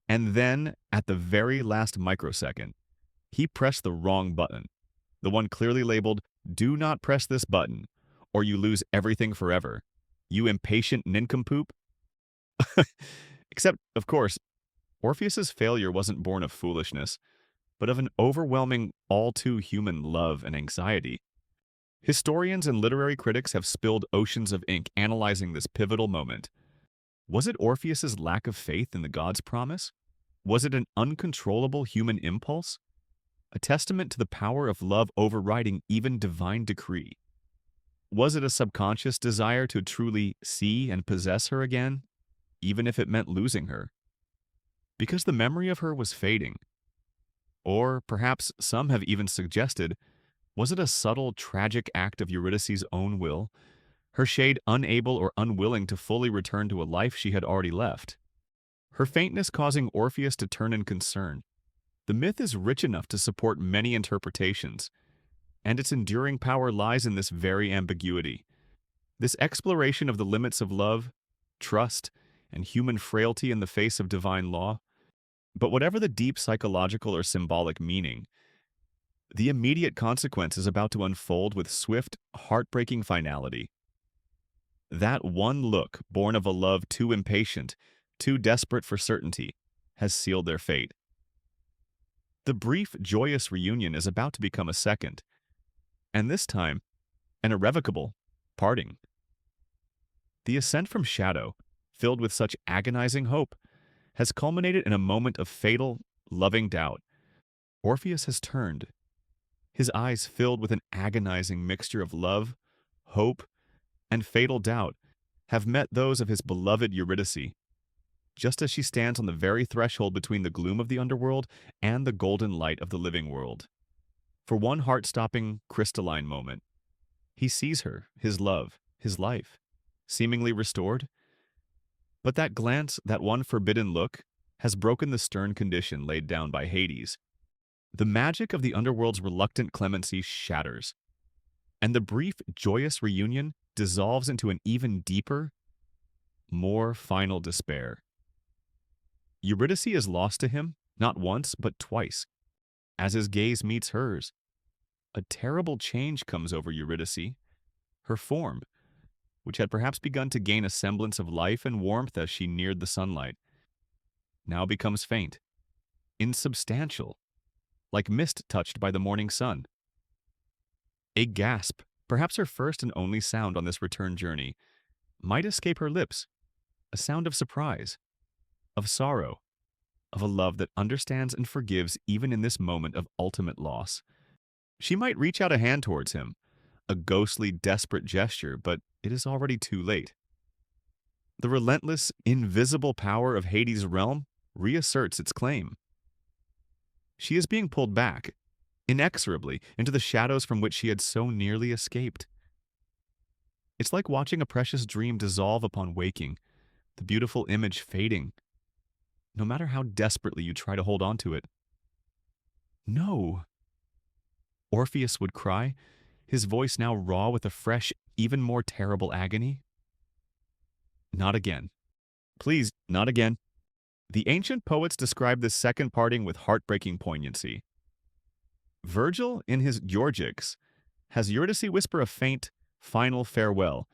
and then, at the very last microsecond, he pressed the wrong button, the one clearly labeled, "Do not press this button, or you lose everything forever. You impatient nincompoop." Except, of course, Orpheus's failure wasn't born of foolishness, but of an overwhelming, all-too-human love and anxiety. Historians and literary critics have spilled oceans of ink analyzing this pivotal moment. Was it Orpheus's lack of faith in the gods' promise? Was it an uncontrollable human impulse? A testament to the power of love overriding even divine decree? Was it a subconscious desire to truly see and possess her again, even if it meant losing her? Because the memory of her was fading. Or perhaps some have even suggested, was it a subtle, tragic act of Eurydice's own will, her shade unable or unwilling to fully return to a life she had already left? Her faintness causing Orpheus to turn in concern. The myth is rich enough to support many interpretations, and its enduring power lies in this very ambiguity. This exploration of the limits of love, trust, and human frailty in the face of divine law. But whatever the deep psychological or symbolic meaning, the immediate consequence is about to unfold with swift, heartbreaking finality. That one look, born of a love too impatient, too desperate for certainty, has sealed their fate. The brief, joyous reunion is about to become a second, and this time, an irrevocable parting. The ascent from shadow, filled with such agonizing hope, has culminated in a moment of fatal, loving doubt. Orpheus has turned, his eyes filled with an agonizing mixture of love, hope, and fatal doubt, have met those of his beloved Eurydice, just as she stands on the very threshold between the gloom of the underworld and the golden light of the living world. For one heart-stopping, crystalline moment, he sees her, his love, his life, seemingly restored. But that glance, that one forbidden look, has broken the stern condition laid down by Hades. The magic of the underworld's reluctant clemency shatters, and the brief, joyous reunion dissolves into an even deeper, more final despair. Eurydice is lost to him, not once, but twice. As his gaze meets hers, a terrible change comes over Eurydice. Her form, which had perhaps begun to gain a semblance of life and warmth as she neared the sunlight, now becomes faint, insubstantial, like mist touched by the morning sun. A gasp, perhaps her first and only sound on this return journey, might escape her lips, a sound of surprise, of sorrow, of a love that understands and forgives even in this moment of ultimate loss. She might reach out a hand towards him, a ghostly, desperate gesture, but it is already too late. The relentless, invisible power of Hades' realm reasserts its claim. She is being pulled back, inexorably, into the shadows from which she had so nearly escaped. It's like watching a precious dream dissolve upon waking, the beautiful image fading. no matter how desperately you try to hold on to it. No, Orpheus would cry, his voice now raw with a fresh, even more terrible agony. Not again. Please, not again. The ancient poets describe this second parting with heartbreaking poignancy. Virgil, in his Georgics, has Eurydice whisper a faint, final farewell.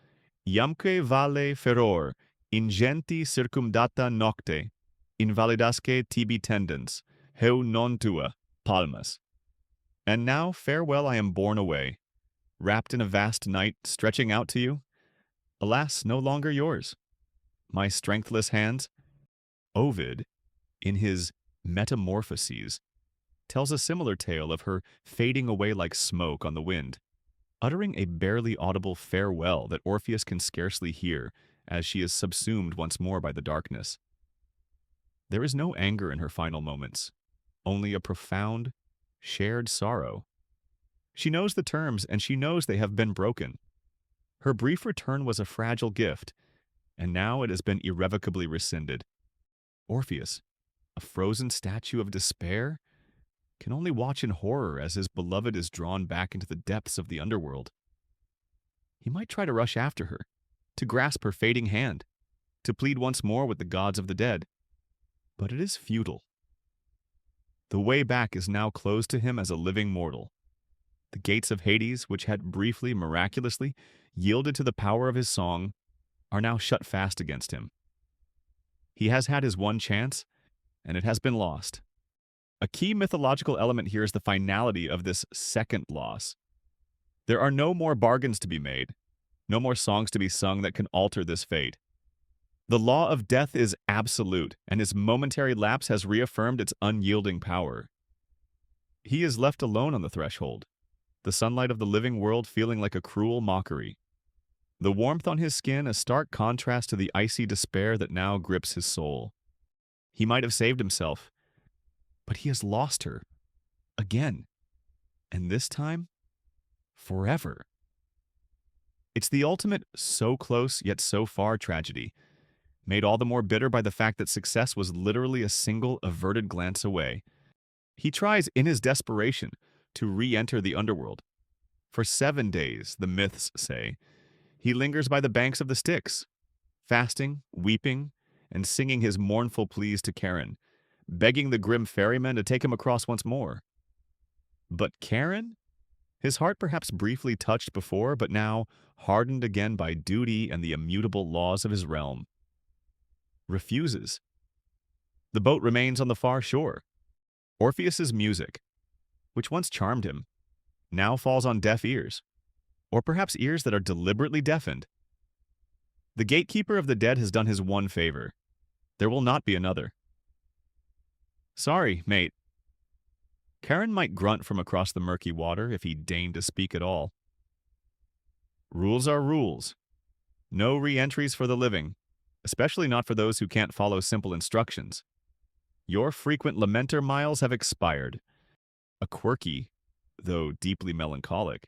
Iamque valle feror, ingenti circumdata nocte, invalidasque tibi tendens, heu non tua, palmas. And now farewell I am borne away, wrapped in a vast night stretching out to you. Alas, no longer yours. My strengthless hands. Ovid, in his Metamorphoses, tells a similar tale of her fading away like smoke on the wind, uttering a barely audible farewell that Orpheus can scarcely hear as she is subsumed once more by the darkness. There is no anger in her final moments, only a profound, shared sorrow. She knows the terms, and she knows they have been broken. Her brief return was a fragile gift, and now it has been irrevocably rescinded. Orpheus, a frozen statue of despair, can only watch in horror as his beloved is drawn back into the depths of the underworld. He might try to rush after her, to grasp her fading hand, to plead once more with the gods of the dead. But it is futile. The way back is now closed to him as a living mortal. The gates of Hades, which had briefly, miraculously, yielded to the power of his song, are now shut fast against him. He has had his one chance, and it has been lost. A key mythological element here is the finality of this second loss. There are no more bargains to be made, no more songs to be sung that can alter this fate. The law of death is absolute, and his momentary lapse has reaffirmed its unyielding power. He is left alone on the threshold, the sunlight of the living world feeling like a cruel mockery. The warmth on his skin a stark contrast to the icy despair that now grips his soul. He might have saved himself, but he has lost her. Again. And this time, forever. It's the ultimate so close yet so far tragedy, made all the more bitter by the fact that success was literally a single averted glance away. He tries in his desperation to re-enter the underworld. For 7 days, the myths say, he lingers by the banks of the Styx, fasting, weeping, and singing his mournful pleas to Charon, begging the grim ferryman to take him across once more. But Charon? His heart perhaps briefly touched before, but now hardened again by duty and the immutable laws of his realm, refuses. The boat remains on the far shore. Orpheus's music, which once charmed him, now falls on deaf ears, or perhaps ears that are deliberately deafened. The gatekeeper of the dead has done his one favor. There will not be another. Sorry, mate. Charon might grunt from across the murky water if he deigned to speak at all. Rules are rules. No re-entries for the living, especially not for those who can't follow simple instructions. Your frequent lamenter miles have expired. A quirky, though deeply melancholic,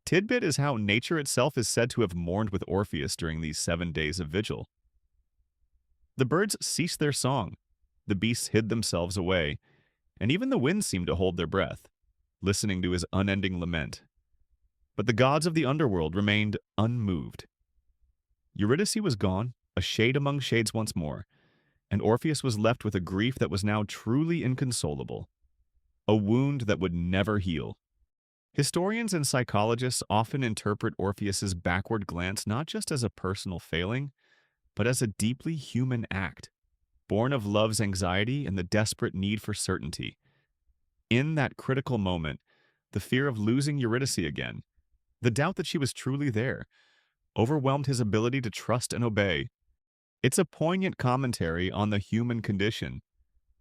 tidbit is how nature itself is said to have mourned with Orpheus during these 7 days of vigil. The birds ceased their song, the beasts hid themselves away, and even the winds seemed to hold their breath, listening to his unending lament. But the gods of the underworld remained unmoved. Eurydice was gone, a shade among shades once more, and Orpheus was left with a grief that was now truly inconsolable, a wound that would never heal. Historians and psychologists often interpret Orpheus's backward glance not just as a personal failing, but as a deeply human act, born of love's anxiety and the desperate need for certainty. In that critical moment, the fear of losing Eurydice again, the doubt that she was truly there, overwhelmed his ability to trust and obey. It's a poignant commentary on the human condition,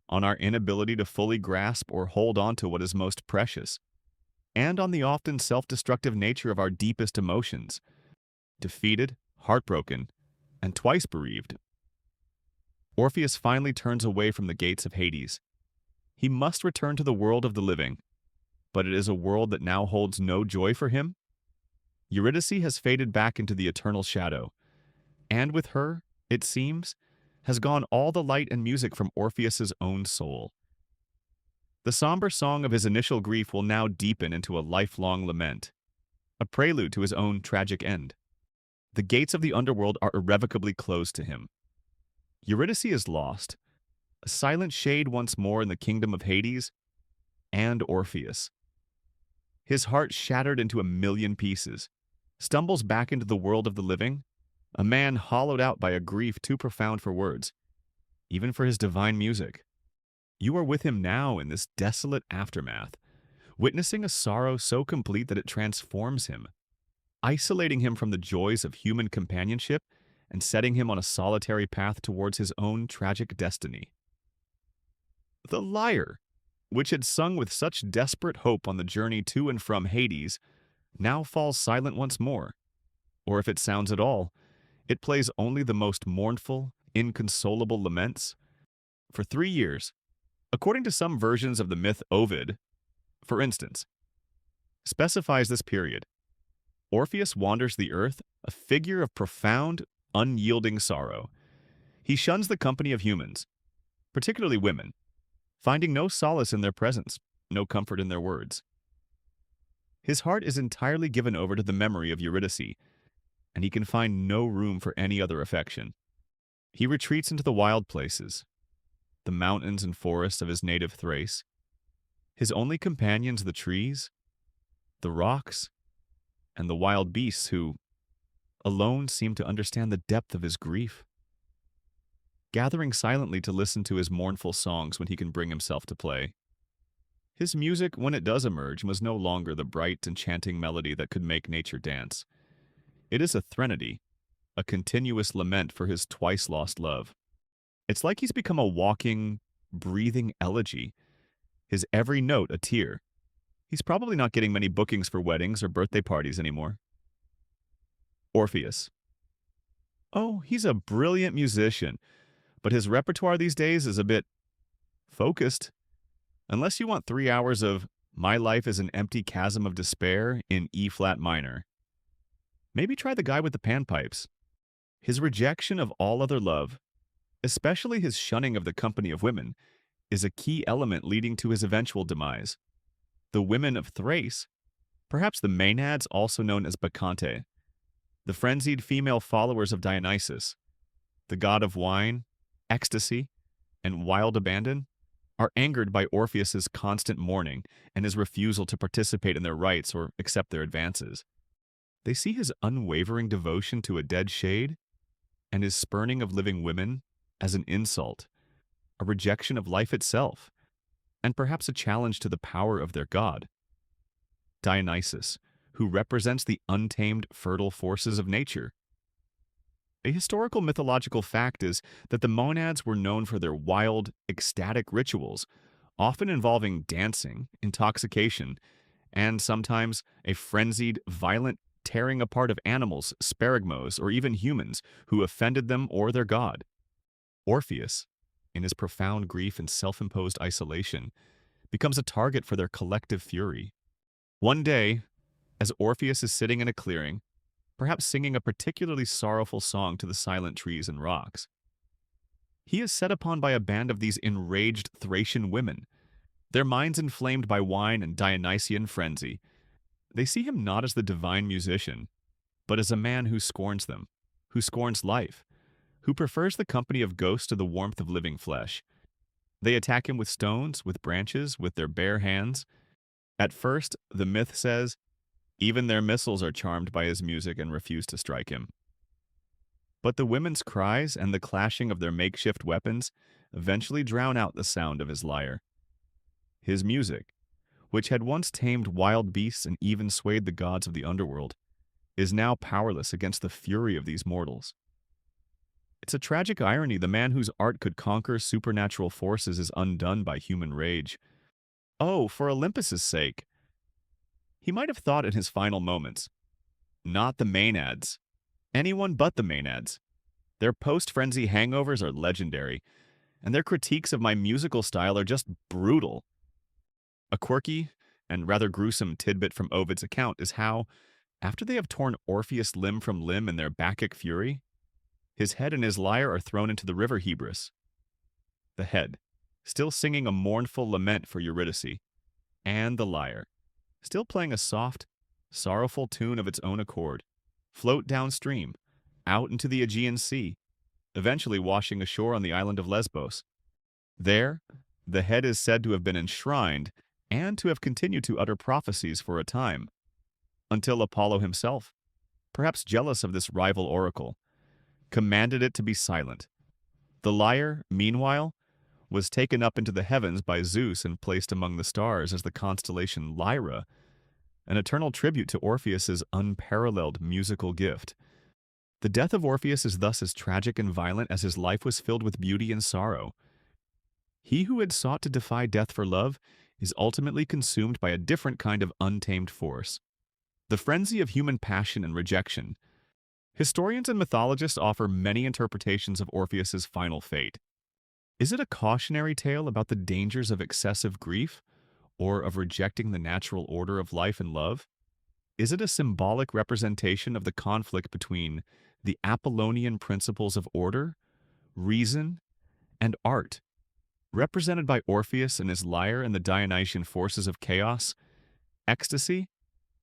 on our inability to fully grasp or hold on to what is most precious, and on the often self-destructive nature of our deepest emotions, defeated, heartbroken, and twice bereaved. Orpheus finally turns away from the gates of Hades. He must return to the world of the living, but it is a world that now holds no joy for him. Eurydice has faded back into the eternal shadow, and with her, it seems, has gone all the light and music from Orpheus's own soul. The somber song of his initial grief will now deepen into a lifelong lament, a prelude to his own tragic end. The gates of the underworld are irrevocably closed to him. Eurydice is lost, a silent shade once more in the kingdom of Hades, and Orpheus. His heart shattered into a million pieces, stumbles back into the world of the living, a man hollowed out by a grief too profound for words, even for his divine music. You are with him now in this desolate aftermath, witnessing a sorrow so complete that it transforms him, isolating him from the joys of human companionship and setting him on a solitary path towards his own tragic destiny. The lyre, which had sung with such desperate hope on the journey to and from Hades, now falls silent once more. Or if it sounds at all, it plays only the most mournful, inconsolable laments. For 3 years, according to some versions of the myth Ovid, for instance, specifies this period, Orpheus wanders the earth, a figure of profound, unyielding sorrow. He shuns the company of humans, particularly women, finding no solace in their presence, no comfort in their words. His heart is entirely given over to the memory of Eurydice, and he can find no room for any other affection. He retreats into the wild places, the mountains and forests of his native Thrace. His only companions the trees, the rocks, and the wild beasts who, alone, seem to understand the depth of his grief, gathering silently to listen to his mournful songs when he can bring himself to play. His music, when it does emerge, was no longer the bright, enchanting melody that could make nature dance. It is a threnody, a continuous lament for his twice-lost love. It's like he's become a walking, breathing elegy, his every note a tear. He's probably not getting many bookings for weddings or birthday parties anymore. Orpheus. Oh, he's a brilliant musician, but his repertoire these days is a bit focused. Unless you want 3 hours of My Life is an Empty Chasm of Despair in E-flat minor. Maybe try the guy with the panpipes. His rejection of all other love, especially his shunning of the company of women, is a key element leading to his eventual demise. The women of Thrace, perhaps the Maenads, also known as Bacchante, the frenzied female followers of Dionysus, the god of wine, ecstasy, and wild abandon, are angered by Orpheus's constant mourning and his refusal to participate in their rites or accept their advances. They see his unwavering devotion to a dead shade and his spurning of living women as an insult, a rejection of life itself, and perhaps a challenge to the power of their god. Dionysus, who represents the untamed, fertile forces of nature. A historical mythological fact is that the Maenads were known for their wild, ecstatic rituals, often involving dancing, intoxication, and sometimes a frenzied, violent tearing apart of animals, sparagmos, or even humans who offended them or their god. Orpheus, in his profound grief and self-imposed isolation, becomes a target for their collective fury. One day, as Orpheus is sitting in a clearing, perhaps singing a particularly sorrowful song to the silent trees and rocks, he is set upon by a band of these enraged Thracian women, their minds inflamed by wine and Dionysian frenzy. They see him not as the divine musician, but as a man who scorns them, who scorns life, who prefers the company of ghosts to the warmth of living flesh. They attack him with stones, with branches, with their bare hands. At first, the myth says, even their missiles are charmed by his music and refuse to strike him. But the women's cries and the clashing of their makeshift weapons eventually drown out the sound of his lyre. His music, which had once tamed wild beasts and even swayed the gods of the underworld, is now powerless against the fury of these mortals. It's a tragic irony. The man whose art could conquer supernatural forces is undone by human rage. Oh, for Olympus's sake! He might have thought in his final moments, not the Maenads, anyone but the Maenads. Their post-frenzy hangovers are legendary, and their critiques of my musical style are just brutal. A quirky and rather gruesome tidbit from Ovid's account is how, after they have torn Orpheus limb from limb in their Bacchic fury, His head and his lyre are thrown into the river Hebrus. The head, still singing a mournful lament for Eurydice, and the lyre, still playing a soft, sorrowful tune of its own accord, float downstream, out into the Aegean Sea, eventually washing ashore on the island of Lesbos. There, the head is said to have been enshrined and to have continued to utter prophecies for a time, until Apollo himself, perhaps jealous of this rival oracle, commanded it to be silent. The lyre, meanwhile, was taken up into the heavens by Zeus and placed among the stars as the constellation Lyra, an eternal tribute to Orpheus's unparalleled musical gift. The death of Orpheus is thus as tragic and violent as his life was filled with beauty and sorrow. He who had sought to defy death for love is ultimately consumed by a different kind of untamed force, the frenzy of human passion and rejection. Historians and mythologists offer many interpretations of Orpheus's final fate. Is it a cautionary tale about the dangers of excessive grief, or of rejecting the natural order of life and love? Is it a symbolic representation of the conflict between the Apollonian principles of order, reason, and art, represented by Orpheus and his lyre and the Dionysian forces of chaos, ecstasy,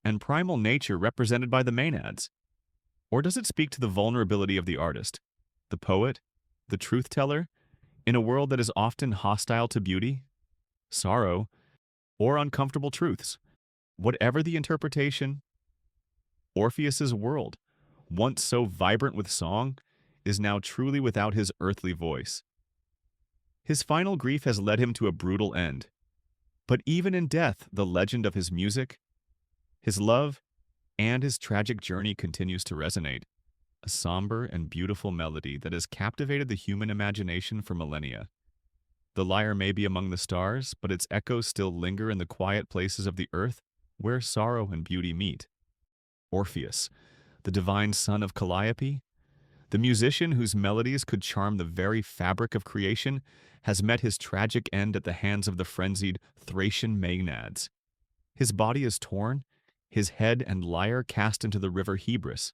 and primal nature represented by the Maenads? Or does it speak to the vulnerability of the artist, the poet, the truth-teller, in a world that is often hostile to beauty, sorrow, or uncomfortable truths? Whatever the interpretation, Orpheus's world, once so vibrant with song, is now truly without his earthly voice. His final grief has led him to a brutal end. But even in death, the legend of his music, his love, and his tragic journey continues to resonate, a somber and beautiful melody that has captivated the human imagination for millennia. The lyre may be among the stars, but its echoes still linger in the quiet places of the earth where sorrow and beauty meet. Orpheus, the divine son of Calliope, the musician whose melodies could charm the very fabric of creation, has met his tragic end at the hands of the frenzied Thracian Maenads. His body is torn, his head and lyre cast into the river Hebrus,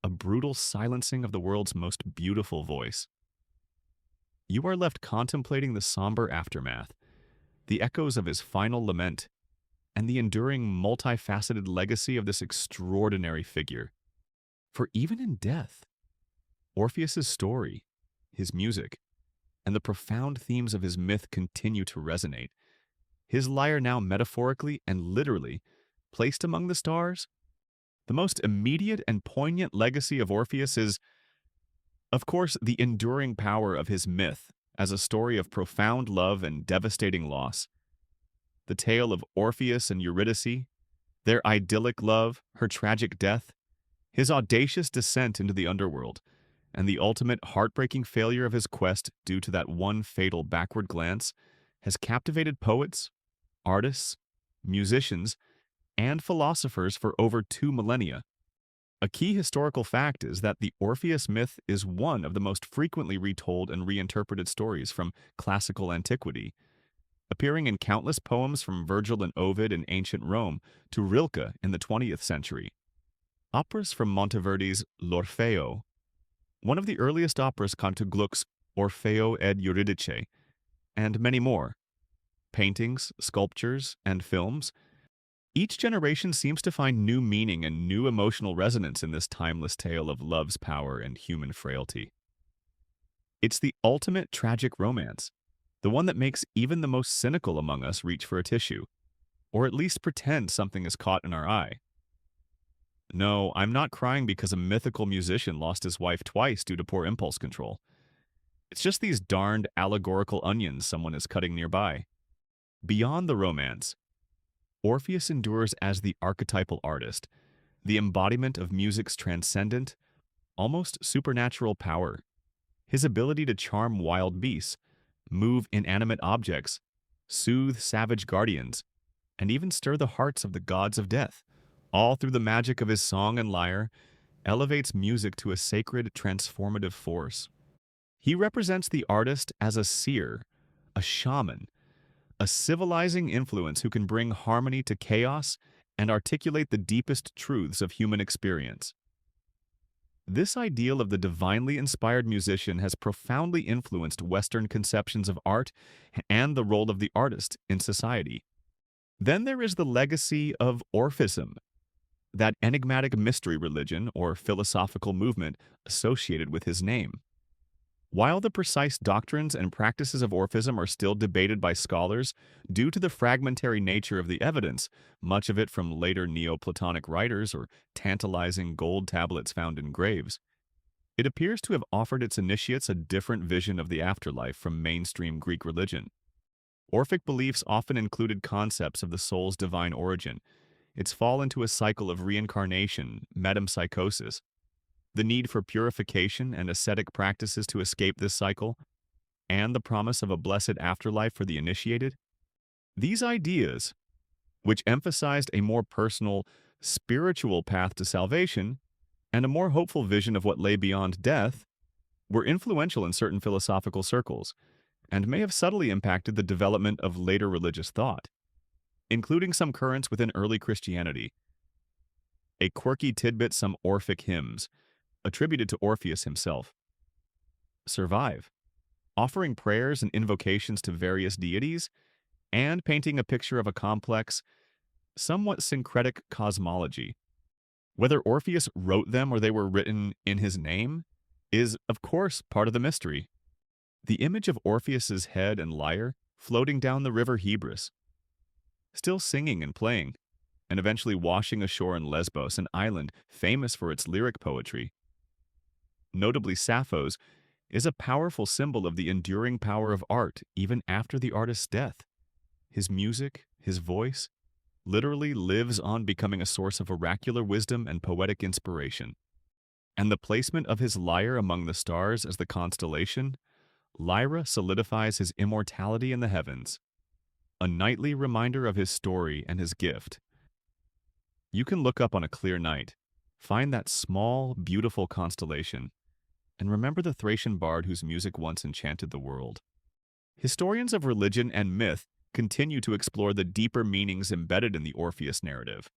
a brutal silencing of the world's most beautiful voice. You are left contemplating the somber aftermath, the echoes of his final lament, and the enduring multifaceted legacy of this extraordinary figure. For even in death, Orpheus's story, his music, and the profound themes of his myth continue to resonate. His lyre now metaphorically and literally placed among the stars. The most immediate and poignant legacy of Orpheus is, of course, the enduring power of his myth as a story of profound love and devastating loss. The tale of Orpheus and Eurydice, their idyllic love, her tragic death, his audacious descent into the underworld, and the ultimate heartbreaking failure of his quest due to that one fatal backward glance, has captivated poets, artists, musicians, and philosophers for over 2 millennia. A key historical fact is that the Orpheus myth is one of the most frequently retold and reinterpreted stories from classical antiquity, appearing in countless poems from Virgil and Ovid in ancient Rome to Rilke in the 20th century. Operas from Monteverdi's L'Orfeo, one of the earliest operas, to Gluck's Orfeo ed Euridice, and many more. Paintings, sculptures, and films. Each generation seems to find new meaning and new emotional resonance in this timeless tale of love's power and human frailty. It's the ultimate tragic romance, the one that makes even the most cynical among us reach for a tissue, or at least pretend something is caught in our eye. No, I'm not crying because a mythical musician lost his wife twice due to poor impulse control. It's just these darned allegorical onions someone is cutting nearby. Beyond the romance, Orpheus endures as the archetypal artist, the embodiment of music's transcendent, almost supernatural power. His ability to charm wild beasts, move inanimate objects, soothe savage guardians, and even stir the hearts of the gods of death, all through the magic of his song and lyre, elevates music to a sacred, transformative force. He represents the artist as a seer, a shaman, a civilizing influence who can bring harmony to chaos and articulate the deepest truths of human experience. This ideal of the divinely inspired musician has profoundly influenced Western conceptions of art and the role of the artist in society. Then there is the legacy of Orphism, that enigmatic mystery religion or philosophical movement associated with his name. While the precise doctrines and practices of Orphism are still debated by scholars due to the fragmentary nature of the evidence, much of it from later Neoplatonic writers or tantalizing gold tablets found in graves, it appears to have offered its initiates a different vision of the afterlife from mainstream Greek religion. Orphic beliefs often included concepts of the soul's divine origin, its fall into a cycle of reincarnation, metempsychosis, the need for purification and ascetic practices to escape this cycle, and the promise of a blessed afterlife for the initiated. These ideas, which emphasized a more personal, spiritual path to salvation and a more hopeful vision of what lay beyond death, were influential in certain philosophical circles and may have subtly impacted the development of later religious thought, including some currents within early Christianity. A quirky tidbit: some Orphic hymns, attributed to Orpheus himself, survive, offering prayers and invocations to various deities and painting a picture of a complex, somewhat syncretic cosmology. Whether Orpheus wrote them or they were written in his name is, of course, part of the mystery. The image of Orpheus's head and lyre floating down the river Hebrus, still singing and playing, and eventually washing ashore in Lesbos, an island famous for its lyric poetry, notably Sappho's, is a powerful symbol of the enduring power of art even after the artist's death. His music, his voice, literally lives on, becoming a source of oracular wisdom and poetic inspiration. And the placement of his lyre among the stars as the constellation, Lyra solidifies his immortality in the heavens, a nightly reminder of his story and his gift. You can look up on a clear night, find that small, beautiful constellation, and remember the Thracian bard whose music once enchanted the world. Historians of religion and myth continue to explore the deeper meanings embedded in the Orpheus narrative.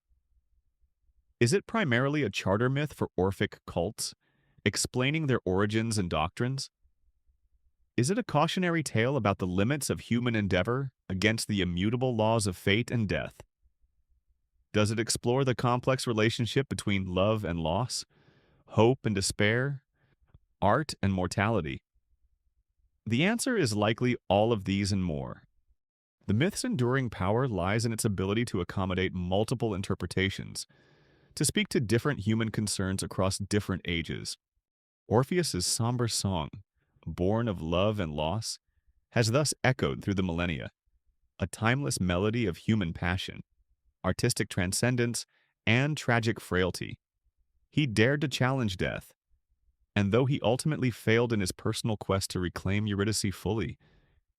Is it primarily a charter myth for Orphic cults, explaining their origins and doctrines? Is it a cautionary tale about the limits of human endeavor against the immutable laws of fate and death? Does it explore the complex relationship between love and loss, hope and despair, art and mortality? The answer is likely all of these and more. The myth's enduring power lies in its ability to accommodate multiple interpretations, to speak to different human concerns across different ages. Orpheus's somber song, born of love and loss, has thus echoed through the millennia, a timeless melody of human passion, artistic transcendence, and tragic frailty. He dared to challenge death, and though he ultimately failed in his personal quest to reclaim Eurydice fully,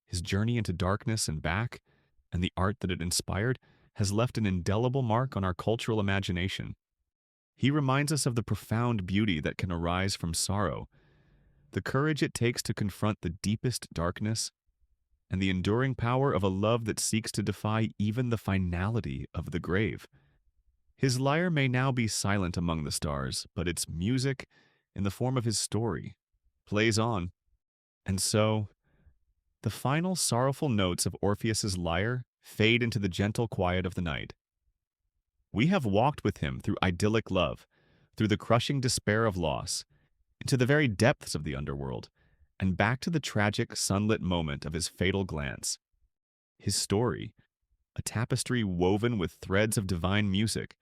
his journey into darkness and back, and the art that it inspired, has left an indelible mark on our cultural imagination. He reminds us of the profound beauty that can arise from sorrow, the courage it takes to confront the deepest darkness, and the enduring power of a love that seeks to defy even the finality of the grave. His lyre may now be silent among the stars, but its music, in the form of his story, plays on. And so, the final sorrowful notes of Orpheus's lyre fade into the gentle quiet of the night. We have walked with him through idyllic love, through the crushing despair of loss, into the very depths of the underworld, and back to the tragic, sunlit moment of his fatal glance. His story, a tapestry woven with threads of divine music,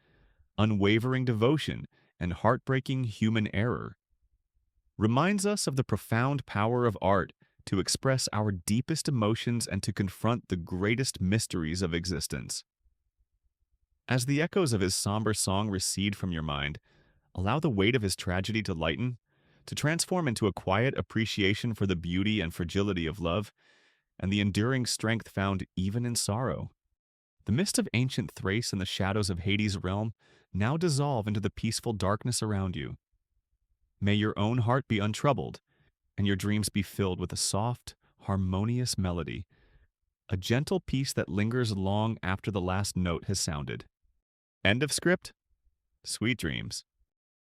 unwavering devotion, and heartbreaking human error, reminds us of the profound power of art to express our deepest emotions and to confront the greatest mysteries of existence. As the echoes of his somber song recede from your mind, allow the weight of his tragedy to lighten, to transform into a quiet appreciation for the beauty and fragility of love, and the enduring strength found even in sorrow. The mist of ancient Thrace and the shadows of Hades' realm now dissolve into the peaceful darkness around you. May your own heart be untroubled, and your dreams be filled with a soft, harmonious melody, a gentle peace that lingers long after the last note has sounded. End of script. Sweet dreams.